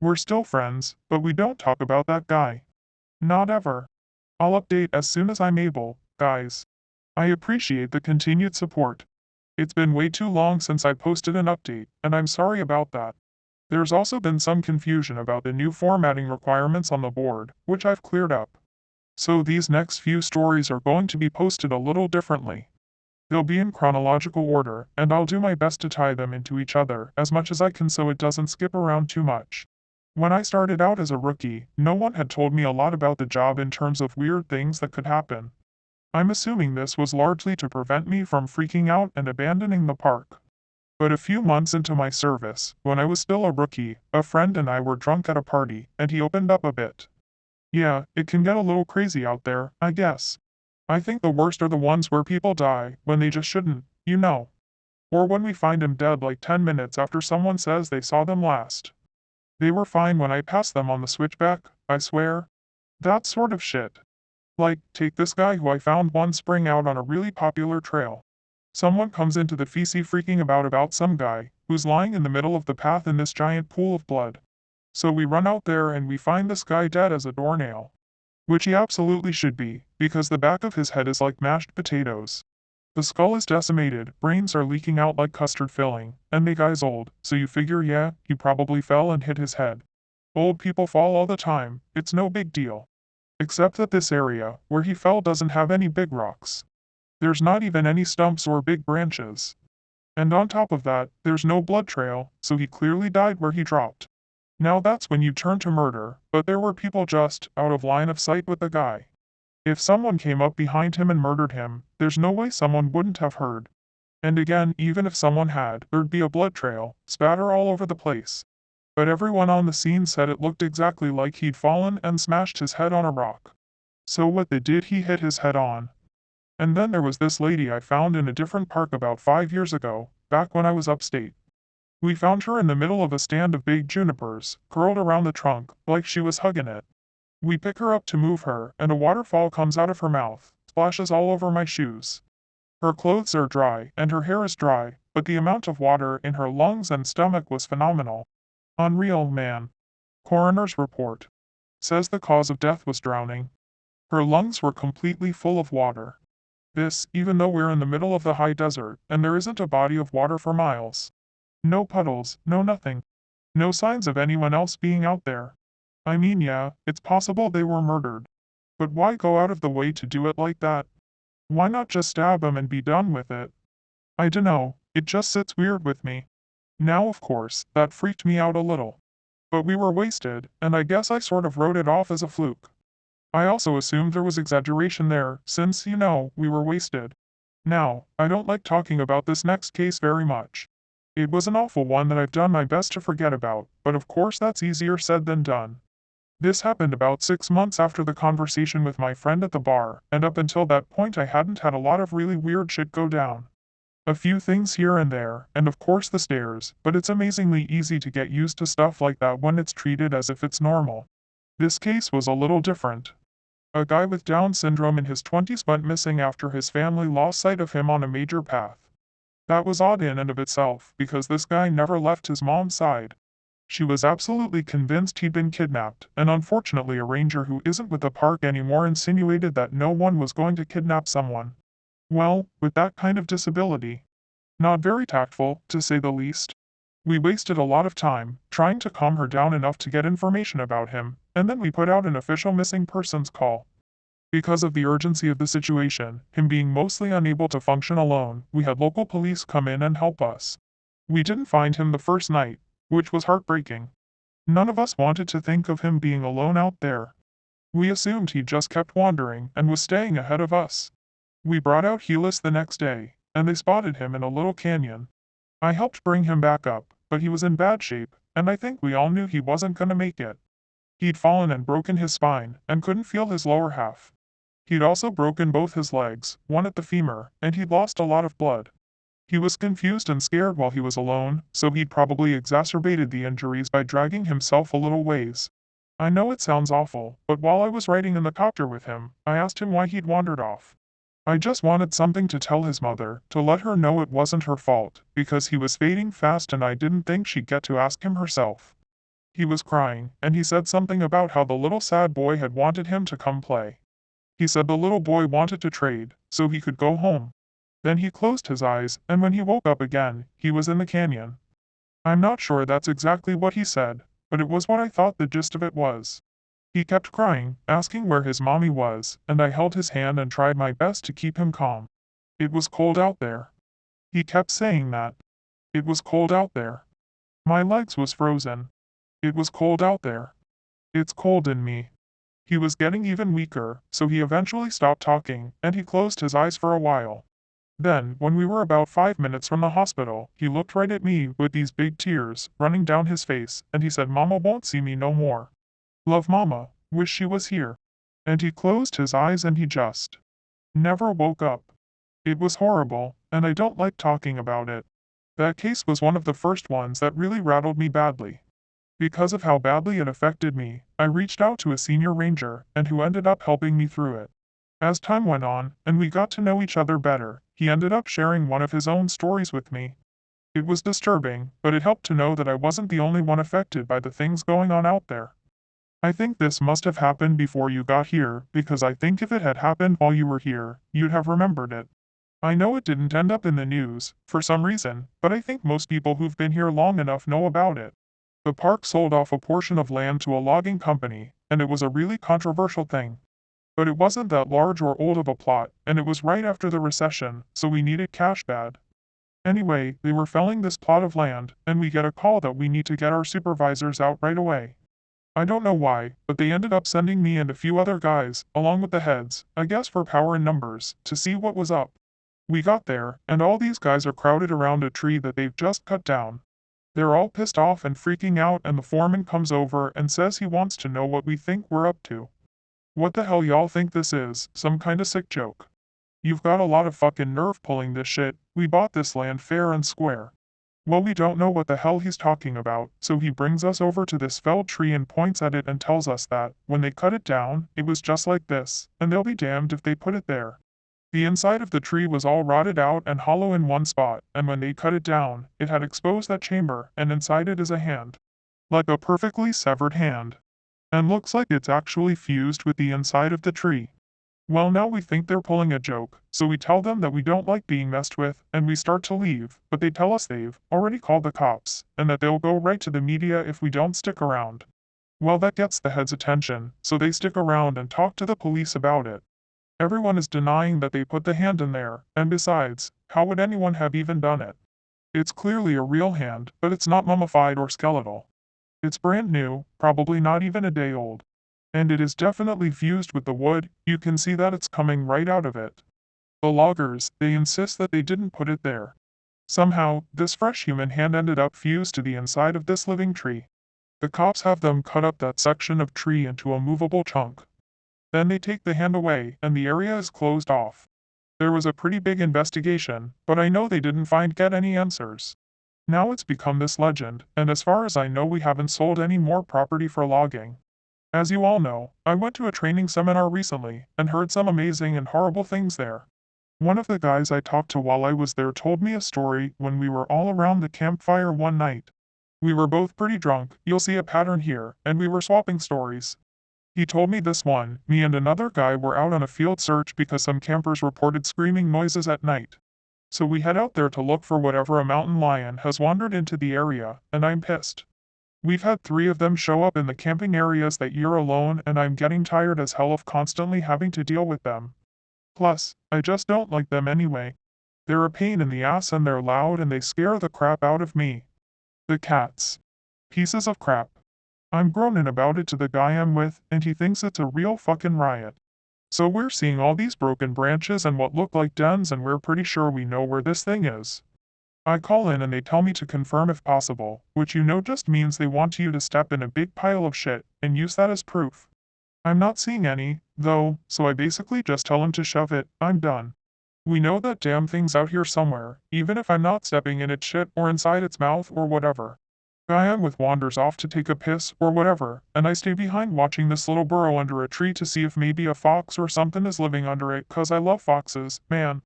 We're still friends, but we don't talk about that guy. Not ever. I'll update as soon as I'm able, guys. I appreciate the continued support. It's been way too long since I posted an update, and I'm sorry about that. There's also been some confusion about the new formatting requirements on the board, which I've cleared up. So these next few stories are going to be posted a little differently. They'll be in chronological order, and I'll do my best to tie them into each other as much as I can so it doesn't skip around too much. When I started out as a rookie, no one had told me a lot about the job in terms of weird things that could happen. I'm assuming this was largely to prevent me from freaking out and abandoning the park. But a few months into my service, when I was still a rookie, a friend and I were drunk at a party, and he opened up a bit. Yeah, it can get a little crazy out there, I guess. I think the worst are the ones where people die, when they just shouldn't, you know. Or when we find them dead like 10 minutes after someone says they saw them last. They were fine when I passed them on the switchback, I swear. That sort of shit. Like, take this guy who I found one spring out on a really popular trail. Someone comes into the feces freaking about some guy, who's lying in the middle of the path in this giant pool of blood. So we run out there and we find this guy dead as a doornail. Which he absolutely should be, because the back of his head is like mashed potatoes. The skull is decimated, brains are leaking out like custard filling, and the guy's old, so you figure yeah, he probably fell and hit his head. Old people fall all the time, it's no big deal. Except that this area, where he fell doesn't have any big rocks. There's not even any stumps or big branches. And on top of that, there's no blood trail, so he clearly died where he dropped. Now that's when you turn to murder, but there were people just out of line of sight with the guy. If someone came up behind him and murdered him, there's no way someone wouldn't have heard. And again, even if someone had, there'd be a blood trail, spatter all over the place. But everyone on the scene said it looked exactly like he'd fallen and smashed his head on a rock. So what they did he hit his head on. And then there was this lady I found in a different park about 5 years ago, back when I was upstate. We found her in the middle of a stand of big junipers, curled around the trunk, like she was hugging it. We pick her up to move her, and a waterfall comes out of her mouth, splashes all over my shoes. Her clothes are dry, and her hair is dry, but the amount of water in her lungs and stomach was phenomenal. Unreal, man. Coroner's report says the cause of death was drowning. Her lungs were completely full of water. This, even though we're in the middle of the high desert, and there isn't a body of water for miles. No puddles, no nothing. No signs of anyone else being out there. I mean, yeah, it's possible they were murdered. But why go out of the way to do it like that? Why not just stab him and be done with it? I dunno, it just sits weird with me. Now, of course, that freaked me out a little. But we were wasted, and I guess I sort of wrote it off as a fluke. I also assumed there was exaggeration there, since, we were wasted. Now, I don't like talking about this next case very much. It was an awful one that I've done my best to forget about, but of course that's easier said than done. This happened about 6 months after the conversation with my friend at the bar, and up until that point I hadn't had a lot of really weird shit go down. A few things here and there, and of course the stares, but it's amazingly easy to get used to stuff like that when it's treated as if it's normal. This case was a little different. A guy with Down syndrome in his 20s went missing after his family lost sight of him on a major path. That was odd in and of itself, because this guy never left his mom's side. She was absolutely convinced he'd been kidnapped, and unfortunately a ranger who isn't with the park anymore insinuated that no one was going to kidnap someone. Well, with that kind of disability. Not very tactful, to say the least. We wasted a lot of time, trying to calm her down enough to get information about him, and then we put out an official missing persons call. Because of the urgency of the situation, him being mostly unable to function alone, we had local police come in and help us. We didn't find him the first night, which was heartbreaking. None of us wanted to think of him being alone out there. We assumed he just kept wandering and was staying ahead of us. We brought out Helis the next day, and they spotted him in a little canyon. I helped bring him back up, but he was in bad shape, and I think we all knew he wasn't gonna make it. He'd fallen and broken his spine, and couldn't feel his lower half. He'd also broken both his legs, one at the femur, and he'd lost a lot of blood. He was confused and scared while he was alone, so he'd probably exacerbated the injuries by dragging himself a little ways. I know it sounds awful, but while I was riding in the copter with him, I asked him why he'd wandered off. I just wanted something to tell his mother, to let her know it wasn't her fault, because he was fading fast and I didn't think she'd get to ask him herself. He was crying, and he said something about how the little sad boy had wanted him to come play. He said the little boy wanted to trade, so he could go home. Then he closed his eyes, and when he woke up again, he was in the canyon. I'm not sure that's exactly what he said, but it was what I thought the gist of it was. He kept crying, asking where his mommy was, and I held his hand and tried my best to keep him calm. It was cold out there. He kept saying that. It was cold out there. My legs was frozen. It was cold out there. It's cold in me. He was getting even weaker, so he eventually stopped talking, and he closed his eyes for a while. Then, when we were about 5 minutes from the hospital, he looked right at me with these big tears running down his face, and he said Mama won't see me no more. Love Mama, wish she was here. And he closed his eyes and he just never woke up. It was horrible, and I don't like talking about it. That case was one of the first ones that really rattled me badly. Because of how badly it affected me, I reached out to a senior ranger, and who ended up helping me through it. As time went on, and we got to know each other better, he ended up sharing one of his own stories with me. It was disturbing, but it helped to know that I wasn't the only one affected by the things going on out there. I think this must have happened before you got here, because I think if it had happened while you were here, you'd have remembered it. I know it didn't end up in the news, for some reason, but I think most people who've been here long enough know about it. The park sold off a portion of land to a logging company, and it was a really controversial thing. But it wasn't that large or old of a plot, and it was right after the recession, so we needed cash bad. Anyway, they were felling this plot of land, and we get a call that we need to get our supervisors out right away. I don't know why, but they ended up sending me and a few other guys, along with the heads, I guess for power in numbers, to see what was up. We got there, and all these guys are crowded around a tree that they've just cut down. They're all pissed off and freaking out, and the foreman comes over and says he wants to know what we think we're up to. What the hell y'all think this is, some kinda sick joke? You've got a lot of fucking nerve pulling this shit. We bought this land fair and square. Well, we don't know what the hell he's talking about, so he brings us over to this felled tree and points at it and tells us that, when they cut it down, it was just like this, and they'll be damned if they put it there. The inside of the tree was all rotted out and hollow in one spot, and when they cut it down, it had exposed that chamber, and inside it is a hand. Like a perfectly severed hand. And looks like it's actually fused with the inside of the tree. Well, now we think they're pulling a joke, so we tell them that we don't like being messed with, and we start to leave, but they tell us they've already called the cops, and that they'll go right to the media if we don't stick around. Well, that gets the head's attention, so they stick around and talk to the police about it. Everyone is denying that they put the hand in there, and besides, how would anyone have even done it? It's clearly a real hand, but it's not mummified or skeletal. It's brand new, probably not even a day old. And it is definitely fused with the wood, you can see that it's coming right out of it. The loggers, they insist that they didn't put it there. Somehow, this fresh human hand ended up fused to the inside of this living tree. The cops have them cut up that section of tree into a movable chunk. Then they take the hand away, and the area is closed off. There was a pretty big investigation, but I know they didn't get any answers. Now it's become this legend, and as far as I know we haven't sold any more property for logging. As you all know, I went to a training seminar recently, and heard some amazing and horrible things there. One of the guys I talked to while I was there told me a story when we were all around the campfire one night. We were both pretty drunk, you'll see a pattern here, and we were swapping stories. He told me this one, me and another guy were out on a field search because some campers reported screaming noises at night. So we head out there to look for whatever a mountain lion has wandered into the area, and I'm pissed. We've had 3 of them show up in the camping areas that year alone, and I'm getting tired as hell of constantly having to deal with them. Plus, I just don't like them anyway. They're a pain in the ass and they're loud and they scare the crap out of me. The cats. Pieces of crap. I'm groaning about it to the guy I'm with, and he thinks it's a real fucking riot. So we're seeing all these broken branches and what look like dens, and we're pretty sure we know where this thing is. I call in and they tell me to confirm if possible, which you know just means they want you to step in a big pile of shit and use that as proof. I'm not seeing any, though, so I basically just tell him to shove it, I'm done. We know that damn thing's out here somewhere, even if I'm not stepping in its shit or inside its mouth or whatever. Guy I'm with wanders off to take a piss or whatever, and I stay behind watching this little burrow under a tree to see if maybe a fox or something is living under it, 'cause I love foxes, man.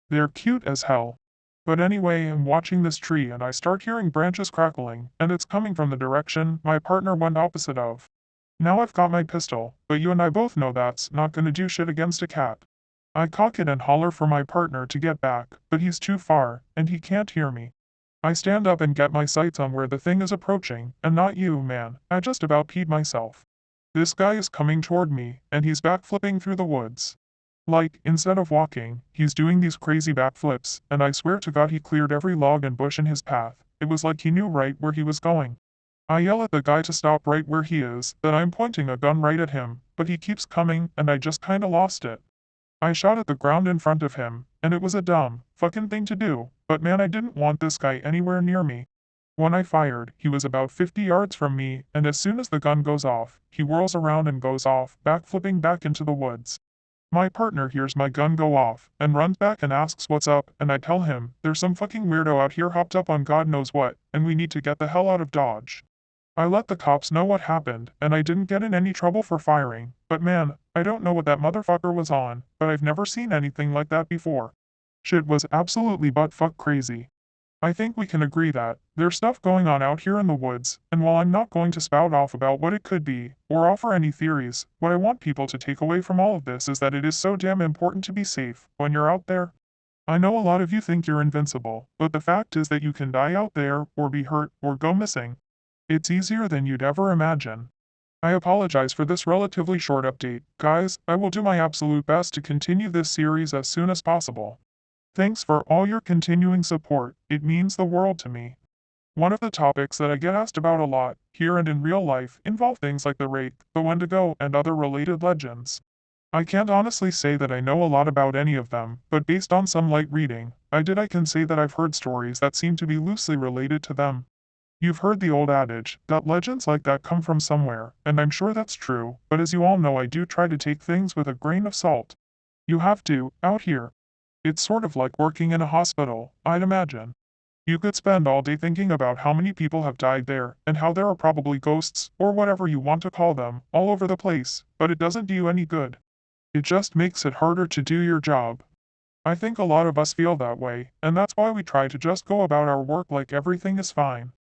They're cute as hell. But anyway, I'm watching this tree and I start hearing branches crackling, and it's coming from the direction my partner went opposite of. Now I've got my pistol, but you and I both know that's not gonna do shit against a cat. I cock it and holler for my partner to get back, but he's too far, and he can't hear me. I stand up and get my sights on where the thing is approaching, and not you, man, I just about peed myself. This guy is coming toward me, and he's backflipping through the woods. Like, instead of walking, he's doing these crazy backflips, and I swear to God he cleared every log and bush in his path. It was like he knew right where he was going. I yell at the guy to stop right where he is, that I'm pointing a gun right at him, but he keeps coming, and I just kinda lost it. I shot at the ground in front of him, and it was a dumb, fucking thing to do, but man, I didn't want this guy anywhere near me. When I fired, he was about 50 yards from me, and as soon as the gun goes off, he whirls around and goes off, backflipping back into the woods. My partner hears my gun go off, and runs back and asks what's up, and I tell him, there's some fucking weirdo out here hopped up on God knows what, and we need to get the hell out of Dodge. I let the cops know what happened, and I didn't get in any trouble for firing, but man, I don't know what that motherfucker was on, but I've never seen anything like that before. Shit was absolutely butt-fuck crazy. I think we can agree that there's stuff going on out here in the woods, and while I'm not going to spout off about what it could be, or offer any theories, what I want people to take away from all of this is that it is so damn important to be safe when you're out there. I know a lot of you think you're invincible, but the fact is that you can die out there, or be hurt, or go missing. It's easier than you'd ever imagine. I apologize for this relatively short update, guys. I will do my absolute best to continue this series as soon as possible. Thanks for all your continuing support, it means the world to me. One of the topics that I get asked about a lot, here and in real life, involve things like the Rake, the Wendigo, and other related legends. I can't honestly say that I know a lot about any of them, but based on some light reading, I can say that I've heard stories that seem to be loosely related to them. You've heard the old adage, that legends like that come from somewhere, and I'm sure that's true, but as you all know I do try to take things with a grain of salt. You have to, out here. It's sort of like working in a hospital, I'd imagine. You could spend all day thinking about how many people have died there, and how there are probably ghosts, or whatever you want to call them, all over the place, but it doesn't do you any good. It just makes it harder to do your job. I think a lot of us feel that way, and that's why we try to just go about our work like everything is fine.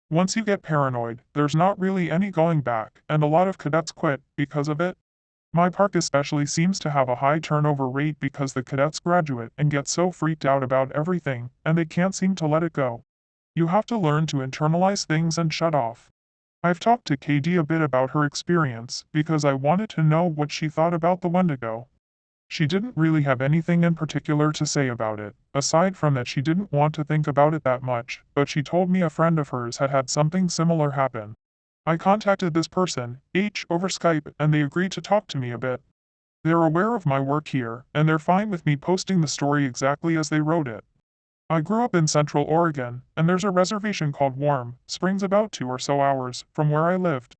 Once you get paranoid, there's not really any going back, and a lot of cadets quit because of it. My park especially seems to have a high turnover rate because the cadets graduate and get so freaked out about everything, and they can't seem to let it go. You have to learn to internalize things and shut off. I've talked to KD a bit about her experience because I wanted to know what she thought about the Wendigo. She didn't really have anything in particular to say about it, aside from that she didn't want to think about it that much, but she told me a friend of hers had had something similar happen. I contacted this person, H, over Skype, and they agreed to talk to me a bit. They're aware of my work here, and they're fine with me posting the story exactly as they wrote it. I grew up in Central Oregon, and there's a reservation called Warm Springs about 2 or so hours from where I lived.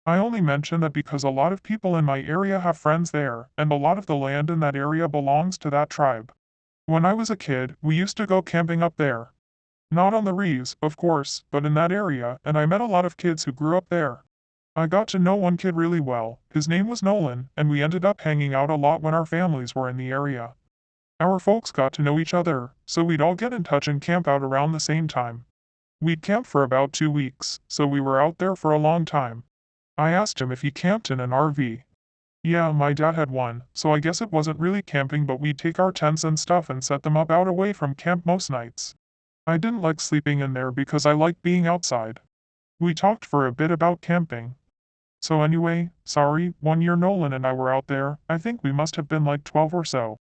I only mention that because a lot of people in my area have friends there, and a lot of the land in that area belongs to that tribe. When I was a kid, we used to go camping up there. Not on the Reeves, of course, but in that area, and I met a lot of kids who grew up there. I got to know one kid really well. His name was Nolan, and we ended up hanging out a lot when our families were in the area. Our folks got to know each other, so we'd all get in touch and camp out around the same time. We'd camp for about 2 weeks, so we were out there for a long time. I asked him if he camped in an RV. Yeah, my dad had one, so I guess it wasn't really camping, but we'd take our tents and stuff and set them up out away from camp most nights. I didn't like sleeping in there because I liked being outside. We talked for a bit about camping. So anyway, sorry, one year Nolan and I were out there, I think we must have been like 12 or so.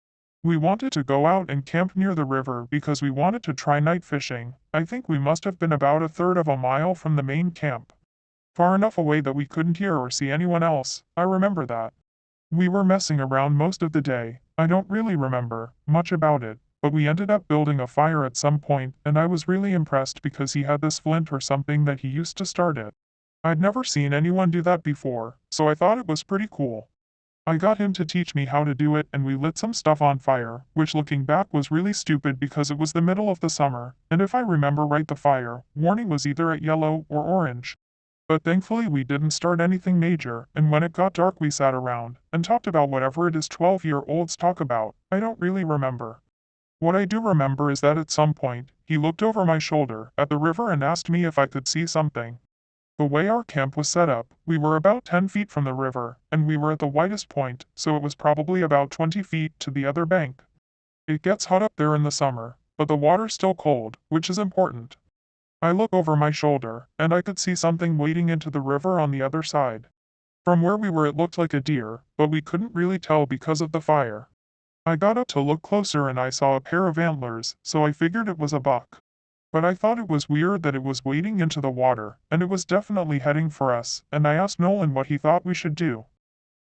We wanted to go out and camp near the river because we wanted to try night fishing. I think we must have been about a third of a mile from the main camp. Far enough away that we couldn't hear or see anyone else, I remember that. We were messing around most of the day. I don't really remember much about it, but we ended up building a fire at some point, and I was really impressed because he had this flint or something that he used to start it. I'd never seen anyone do that before, so I thought it was pretty cool. I got him to teach me how to do it, and we lit some stuff on fire, which looking back was really stupid because it was the middle of the summer, and if I remember right, the fire warning was either at yellow or orange. But thankfully we didn't start anything major, and when it got dark we sat around and talked about whatever it is 12-year-olds talk about. I don't really remember. What I do remember is that at some point, he looked over my shoulder at the river and asked me if I could see something. The way our camp was set up, we were about 10 feet from the river, and we were at the widest point, so it was probably about 20 feet to the other bank. It gets hot up there in the summer, but the water's still cold, which is important. I look over my shoulder, and I could see something wading into the river on the other side. From where we were it looked like a deer, but we couldn't really tell because of the fire. I got up to look closer and I saw a pair of antlers, so I figured it was a buck. But I thought it was weird that it was wading into the water, and it was definitely heading for us, and I asked Nolan what he thought we should do.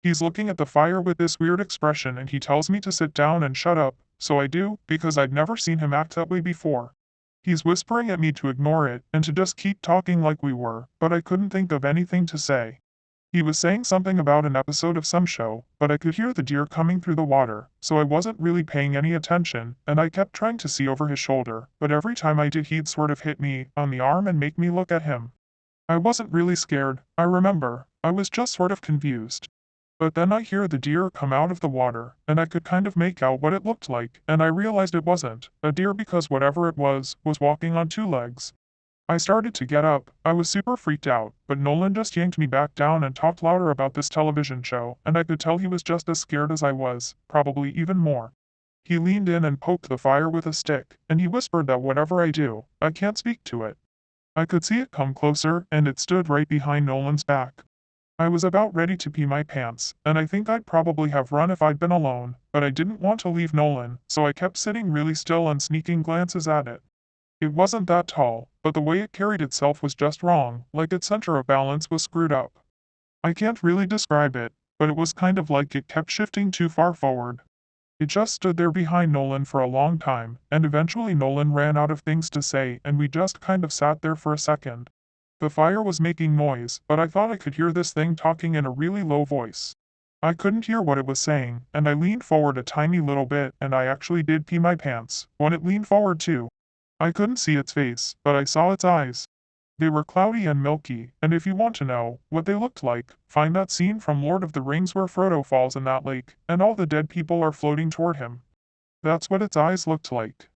He's looking at the fire with this weird expression and he tells me to sit down and shut up, so I do, because I'd never seen him act that way before. He's whispering at me to ignore it and to just keep talking like we were, but I couldn't think of anything to say. He was saying something about an episode of some show, but I could hear the deer coming through the water, so I wasn't really paying any attention, and I kept trying to see over his shoulder, but every time I did he'd sort of hit me on the arm and make me look at him. I wasn't really scared, I remember, I was just sort of confused. But then I hear the deer come out of the water, and I could kind of make out what it looked like, and I realized it wasn't a deer because whatever it was walking on 2 legs. I started to get up, I was super freaked out, but Nolan just yanked me back down and talked louder about this television show, and I could tell he was just as scared as I was, probably even more. He leaned in and poked the fire with a stick, and he whispered that whatever I do, I can't speak to it. I could see it come closer, and it stood right behind Nolan's back. I was about ready to pee my pants, and I think I'd probably have run if I'd been alone, but I didn't want to leave Nolan, so I kept sitting really still and sneaking glances at it. It wasn't that tall, but the way it carried itself was just wrong, like its center of balance was screwed up. I can't really describe it, but it was kind of like it kept shifting too far forward. It just stood there behind Nolan for a long time, and eventually Nolan ran out of things to say and we just kind of sat there for a second. The fire was making noise, but I thought I could hear this thing talking in a really low voice. I couldn't hear what it was saying, and I leaned forward a tiny little bit and I actually did pee my pants when it leaned forward too. I couldn't see its face, but I saw its eyes. They were cloudy and milky, and if you want to know what they looked like, find that scene from Lord of the Rings where Frodo falls in that lake, and all the dead people are floating toward him. That's what its eyes looked like.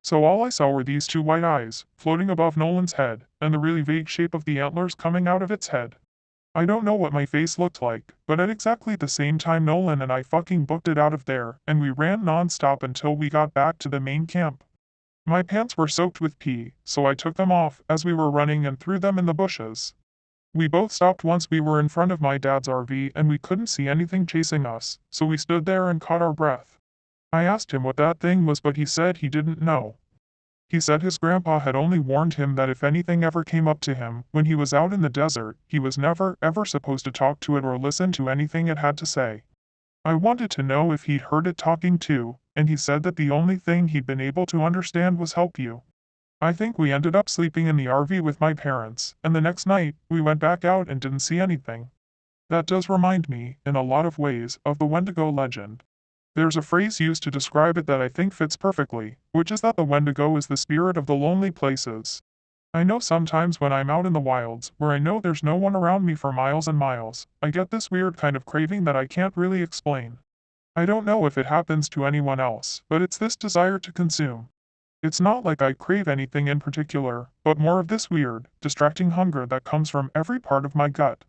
So all I saw were these two white eyes, floating above Nolan's head, and the really vague shape of the antlers coming out of its head. I don't know what my face looked like, but at exactly the same time Nolan and I fucking booked it out of there, and we ran non-stop until we got back to the main camp. My pants were soaked with pee, so I took them off as we were running and threw them in the bushes. We both stopped once we were in front of my dad's RV and we couldn't see anything chasing us, so we stood there and caught our breath. I asked him what that thing was, but he said he didn't know. He said his grandpa had only warned him that if anything ever came up to him when he was out in the desert, he was never, ever supposed to talk to it or listen to anything it had to say. I wanted to know if he'd heard it talking too, and he said that the only thing he'd been able to understand was help you. I think we ended up sleeping in the RV with my parents, and the next night, we went back out and didn't see anything. That does remind me, in a lot of ways, of the Wendigo legend. There's a phrase used to describe it that I think fits perfectly, which is that the Wendigo is the spirit of the lonely places. I know sometimes when I'm out in the wilds, where I know there's no one around me for miles and miles, I get this weird kind of craving that I can't really explain. I don't know if it happens to anyone else, but it's this desire to consume. It's not like I crave anything in particular, but more of this weird, distracting hunger that comes from every part of my gut.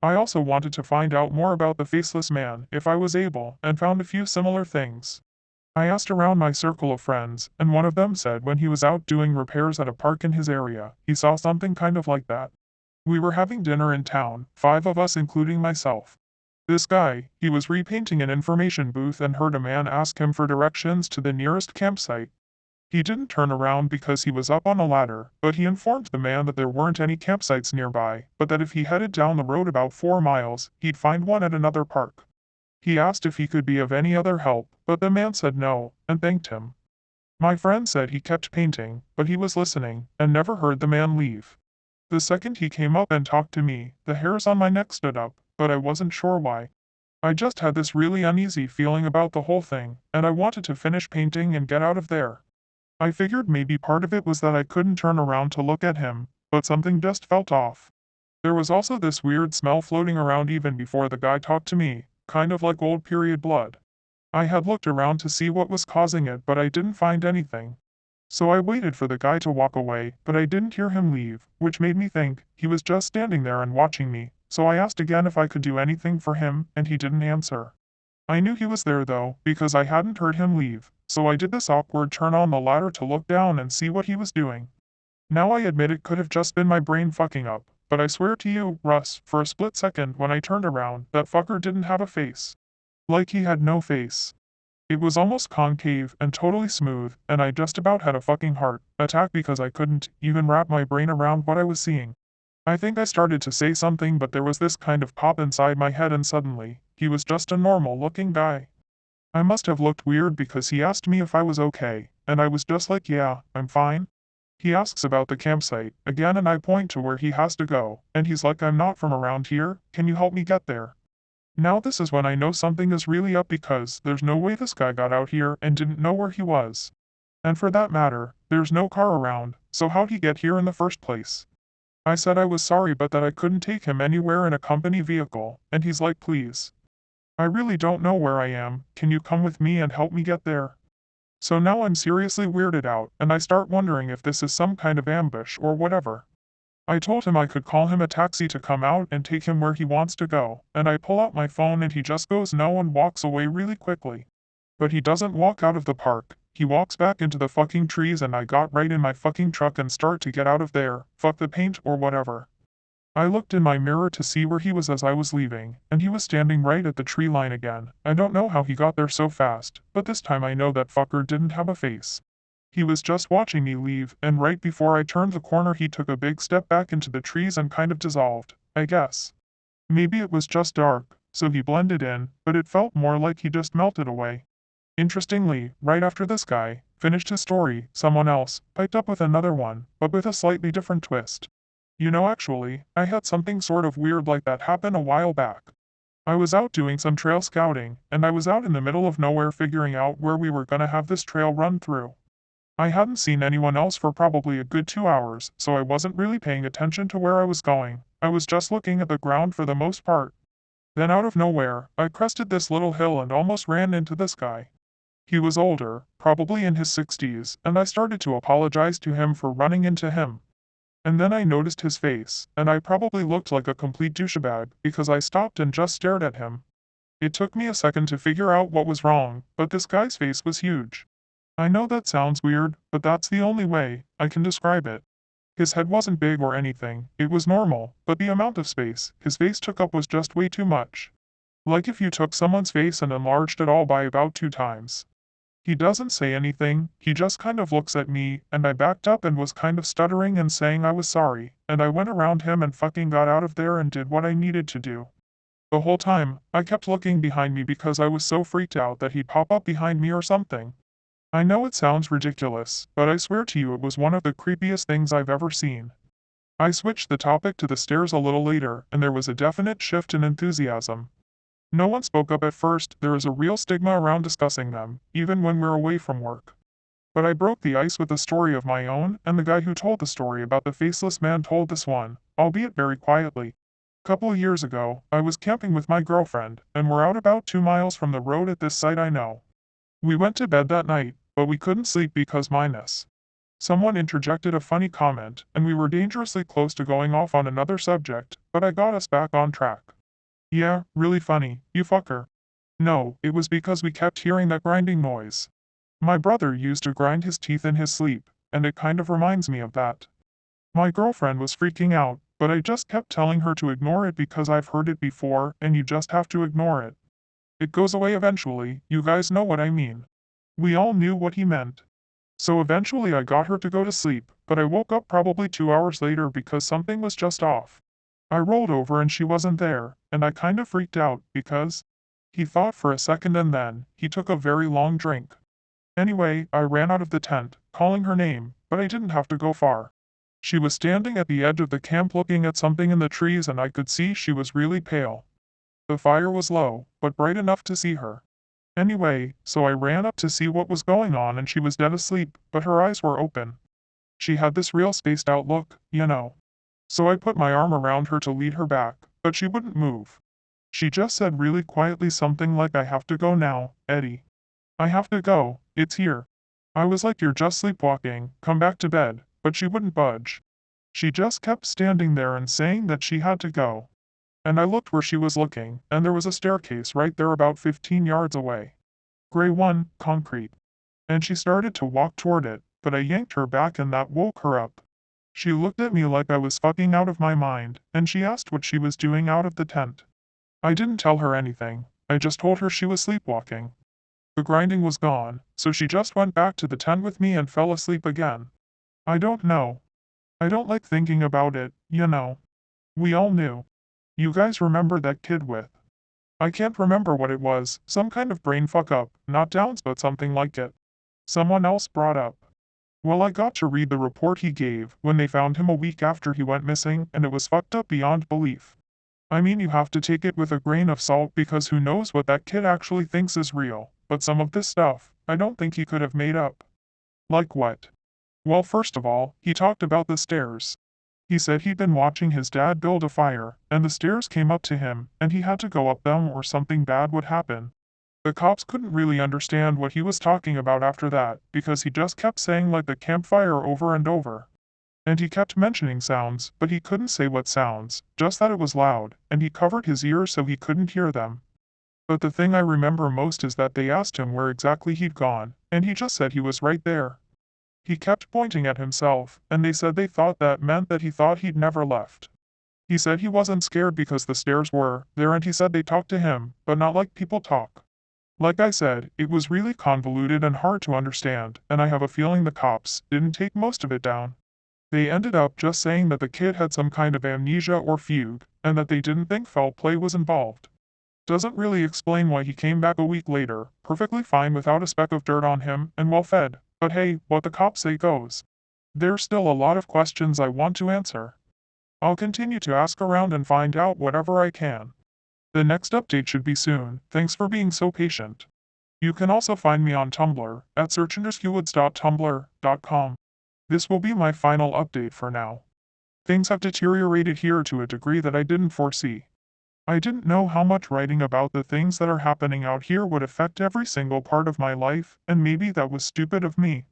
I also wanted to find out more about the faceless man, if I was able, and found a few similar things. I asked around my circle of friends, and one of them said when he was out doing repairs at a park in his area, he saw something kind of like that. We were having dinner in town, 5 of us including myself. This guy, he was repainting an information booth and heard a man ask him for directions to the nearest campsite. He didn't turn around because he was up on a ladder, but he informed the man that there weren't any campsites nearby, but that if he headed down the road about 4 miles, he'd find one at another park. He asked if he could be of any other help, but the man said no, and thanked him. My friend said he kept painting, but he was listening, and never heard the man leave. The second he came up and talked to me, the hairs on my neck stood up, but I wasn't sure why. I just had this really uneasy feeling about the whole thing, and I wanted to finish painting and get out of there. I figured maybe part of it was that I couldn't turn around to look at him, but something just felt off. There was also this weird smell floating around even before the guy talked to me, kind of like old period blood. I had looked around to see what was causing it, but I didn't find anything. So I waited for the guy to walk away, but I didn't hear him leave, which made me think he was just standing there and watching me, so I asked again if I could do anything for him, and he didn't answer. I knew he was there though, because I hadn't heard him leave, so I did this awkward turn on the ladder to look down and see what he was doing. Now I admit it could have just been my brain fucking up, but I swear to you, Russ, for a split second when I turned around, that fucker didn't have a face. Like he had no face. It was almost concave and totally smooth, and I just about had a fucking heart attack because I couldn't even wrap my brain around what I was seeing. I think I started to say something, but there was this kind of pop inside my head and suddenly, he was just a normal looking guy. I must have looked weird because he asked me if I was okay, and I was just like, yeah, I'm fine. He asks about the campsite again and I point to where he has to go, and he's like, I'm not from around here, can you help me get there? Now this is when I know something is really up because there's no way this guy got out here and didn't know where he was. And for that matter, there's no car around, so how'd he get here in the first place? I said I was sorry but that I couldn't take him anywhere in a company vehicle, and he's like, please. I really don't know where I am, can you come with me and help me get there? So now I'm seriously weirded out, and I start wondering if this is some kind of ambush or whatever. I told him I could call him a taxi to come out and take him where he wants to go, and I pull out my phone and he just goes no and walks away really quickly. But he doesn't walk out of the park, he walks back into the fucking trees and I got right in my fucking truck and start to get out of there, fuck the paint or whatever. I looked in my mirror to see where he was as I was leaving, and he was standing right at the tree line again. I don't know how he got there so fast, but this time I know that fucker didn't have a face. He was just watching me leave, and right before I turned the corner he took a big step back into the trees and kind of dissolved, I guess. Maybe it was just dark, so he blended in, but it felt more like he just melted away. Interestingly, right after this guy finished his story, someone else piped up with another one, but with a slightly different twist. You know, actually, I had something sort of weird like that happen a while back. I was out doing some trail scouting, and I was out in the middle of nowhere figuring out where we were gonna have this trail run through. I hadn't seen anyone else for probably a good 2 hours, so I wasn't really paying attention to where I was going. I was just looking at the ground for the most part. Then out of nowhere, I crested this little hill and almost ran into this guy. He was older, probably in his 60s, and I started to apologize to him for running into him. And then I noticed his face, and I probably looked like a complete douchebag because I stopped and just stared at him. It took me a second to figure out what was wrong, but this guy's face was huge. I know that sounds weird, but that's the only way I can describe it. His head wasn't big or anything, it was normal, but the amount of space his face took up was just way too much. Like if you took someone's face and enlarged it all by about 2 times. He doesn't say anything, he just kind of looks at me, and I backed up and was kind of stuttering and saying I was sorry, and I went around him and fucking got out of there and did what I needed to do. The whole time, I kept looking behind me because I was so freaked out that he'd pop up behind me or something. I know it sounds ridiculous, but I swear to you it was one of the creepiest things I've ever seen. I switched the topic to the stairs a little later, and there was a definite shift in enthusiasm. No one spoke up at first, there is a real stigma around discussing them, even when we're away from work. But I broke the ice with a story of my own, and the guy who told the story about the faceless man told this one, albeit very quietly. Couple of years ago, I was camping with my girlfriend, and we're out about 2 miles from the road at this site I know. We went to bed that night, but we couldn't sleep because minus. Someone interjected a funny comment, and we were dangerously close to going off on another subject, but I got us back on track. Yeah, really funny, you fucker. No, it was because we kept hearing that grinding noise. My brother used to grind his teeth in his sleep, and it kind of reminds me of that. My girlfriend was freaking out, but I just kept telling her to ignore it because I've heard it before and you just have to ignore it. It goes away eventually, you guys know what I mean. We all knew what he meant. So eventually I got her to go to sleep, but I woke up probably 2 hours later because something was just off. I rolled over and she wasn't there, and I kind of freaked out because he thought for a second and then he took a very long drink. Anyway, I ran out of the tent, calling her name, but I didn't have to go far. She was standing at the edge of the camp looking at something in the trees and I could see she was really pale. The fire was low, but bright enough to see her. Anyway, so I ran up to see what was going on and she was dead asleep, but her eyes were open. She had this real spaced out look, you know. So I put my arm around her to lead her back, but she wouldn't move. She just said really quietly something like I have to go now, Eddie. I have to go, it's here. I was like you're just sleepwalking, come back to bed, but she wouldn't budge. She just kept standing there and saying that she had to go. And I looked where she was looking, and there was a staircase right there about 15 yards away. Gray one, concrete. And she started to walk toward it, but I yanked her back and that woke her up. She looked at me like I was fucking out of my mind, and she asked what she was doing out of the tent. I didn't tell her anything, I just told her she was sleepwalking. The grinding was gone, so she just went back to the tent with me and fell asleep again. I don't know. I don't like thinking about it, you know. We all knew. You guys remember that kid with? I can't remember what it was, some kind of brain fuck up, not Downs but something like it. Someone else brought up. Well, I got to read the report he gave when they found him a week after he went missing, and it was fucked up beyond belief. I mean, you have to take it with a grain of salt because who knows what that kid actually thinks is real, but some of this stuff, I don't think he could have made up. Like what? Well, first of all, he talked about the stairs. He said he'd been watching his dad build a fire, and the stairs came up to him, and he had to go up them or something bad would happen. The cops couldn't really understand what he was talking about after that, because he just kept saying like the campfire over and over. And he kept mentioning sounds, but he couldn't say what sounds, just that it was loud, and he covered his ears so he couldn't hear them. But the thing I remember most is that they asked him where exactly he'd gone, and he just said he was right there. He kept pointing at himself, and they said they thought that meant that he thought he'd never left. He said he wasn't scared because the stairs were there, and he said they talked to him, but not like people talk. Like I said, it was really convoluted and hard to understand, and I have a feeling the cops didn't take most of it down. They ended up just saying that the kid had some kind of amnesia or fugue, and that they didn't think foul play was involved. Doesn't really explain why he came back a week later, perfectly fine without a speck of dirt on him, and well fed, but hey, what the cops say goes. There's still a lot of questions I want to answer. I'll continue to ask around and find out whatever I can. The next update should be soon, thanks for being so patient. You can also find me on Tumblr, at searchinderscewoods.tumblr.com. This will be my final update for now. Things have deteriorated here to a degree that I didn't foresee. I didn't know how much writing about the things that are happening out here would affect every single part of my life, and maybe that was stupid of me.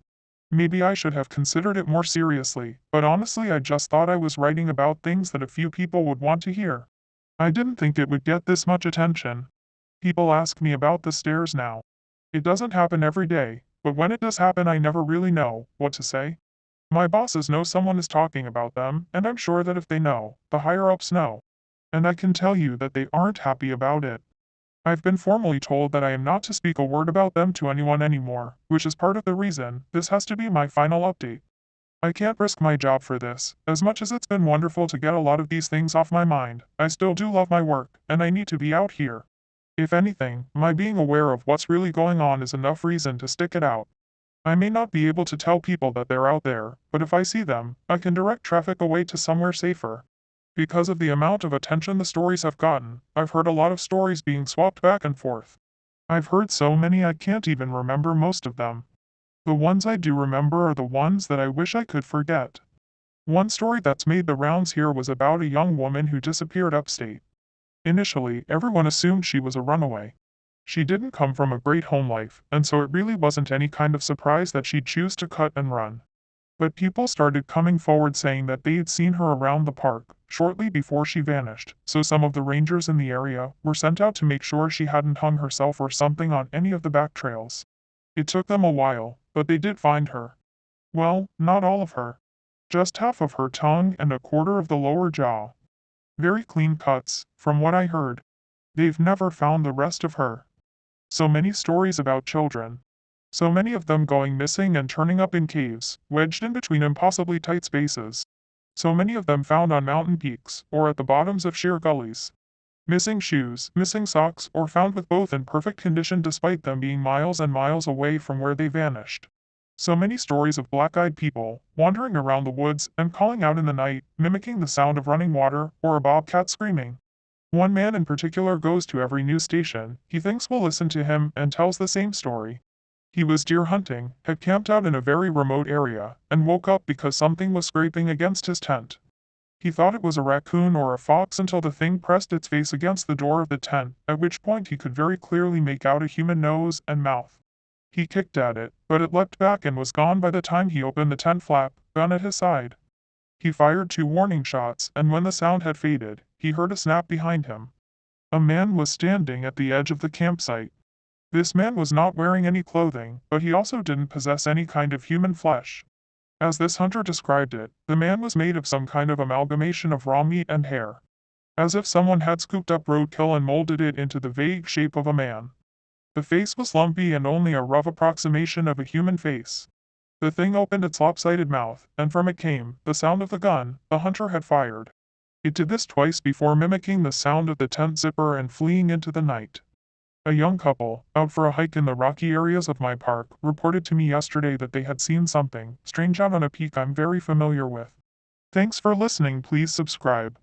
Maybe I should have considered it more seriously, but honestly I just thought I was writing about things that a few people would want to hear. I didn't think it would get this much attention. People ask me about the stairs now. It doesn't happen every day, but when it does happen I never really know what to say. My bosses know someone is talking about them, and I'm sure that if they know, the higher-ups know. And I can tell you that they aren't happy about it. I've been formally told that I am not to speak a word about them to anyone anymore, which is part of the reason this has to be my final update. I can't risk my job for this. As much as it's been wonderful to get a lot of these things off my mind, I still do love my work, and I need to be out here. If anything, my being aware of what's really going on is enough reason to stick it out. I may not be able to tell people that they're out there, but if I see them, I can direct traffic away to somewhere safer. Because of the amount of attention the stories have gotten, I've heard a lot of stories being swapped back and forth. I've heard so many I can't even remember most of them. The ones I do remember are the ones that I wish I could forget. One story that's made the rounds here was about a young woman who disappeared upstate. Initially, everyone assumed she was a runaway. She didn't come from a great home life, and so it really wasn't any kind of surprise that she'd choose to cut and run. But people started coming forward saying that they'd seen her around the park, shortly before she vanished, so some of the rangers in the area were sent out to make sure she hadn't hung herself or something on any of the back trails. It took them a while, but they did find her. Well, not all of her. Just half of her tongue and a quarter of the lower jaw. Very clean cuts, from what I heard. They've never found the rest of her. So many stories about children. So many of them going missing and turning up in caves, wedged in between impossibly tight spaces. So many of them found on mountain peaks, or at the bottoms of sheer gullies. Missing shoes, missing socks, or found with both in perfect condition despite them being miles and miles away from where they vanished. So many stories of black-eyed people, wandering around the woods and calling out in the night, mimicking the sound of running water, or a bobcat screaming. One man in particular goes to every news station he thinks will listen to him and tells the same story. He was deer hunting, had camped out in a very remote area, and woke up because something was scraping against his tent. He thought it was a raccoon or a fox until the thing pressed its face against the door of the tent, at which point he could very clearly make out a human nose and mouth. He kicked at it, but it leapt back and was gone by the time he opened the tent flap, gun at his side. He fired 2 warning shots, and when the sound had faded, he heard a snap behind him. A man was standing at the edge of the campsite. This man was not wearing any clothing, but he also didn't possess any kind of human flesh. As this hunter described it, the man was made of some kind of amalgamation of raw meat and hair. As if someone had scooped up roadkill and molded it into the vague shape of a man. The face was lumpy and only a rough approximation of a human face. The thing opened its lopsided mouth, and from it came the sound of the gun the hunter had fired. It did this twice before mimicking the sound of the tent zipper and fleeing into the night. A young couple, out for a hike in the rocky areas of my park, reported to me yesterday that they had seen something strange out on a peak I'm very familiar with. Thanks for listening. Please subscribe.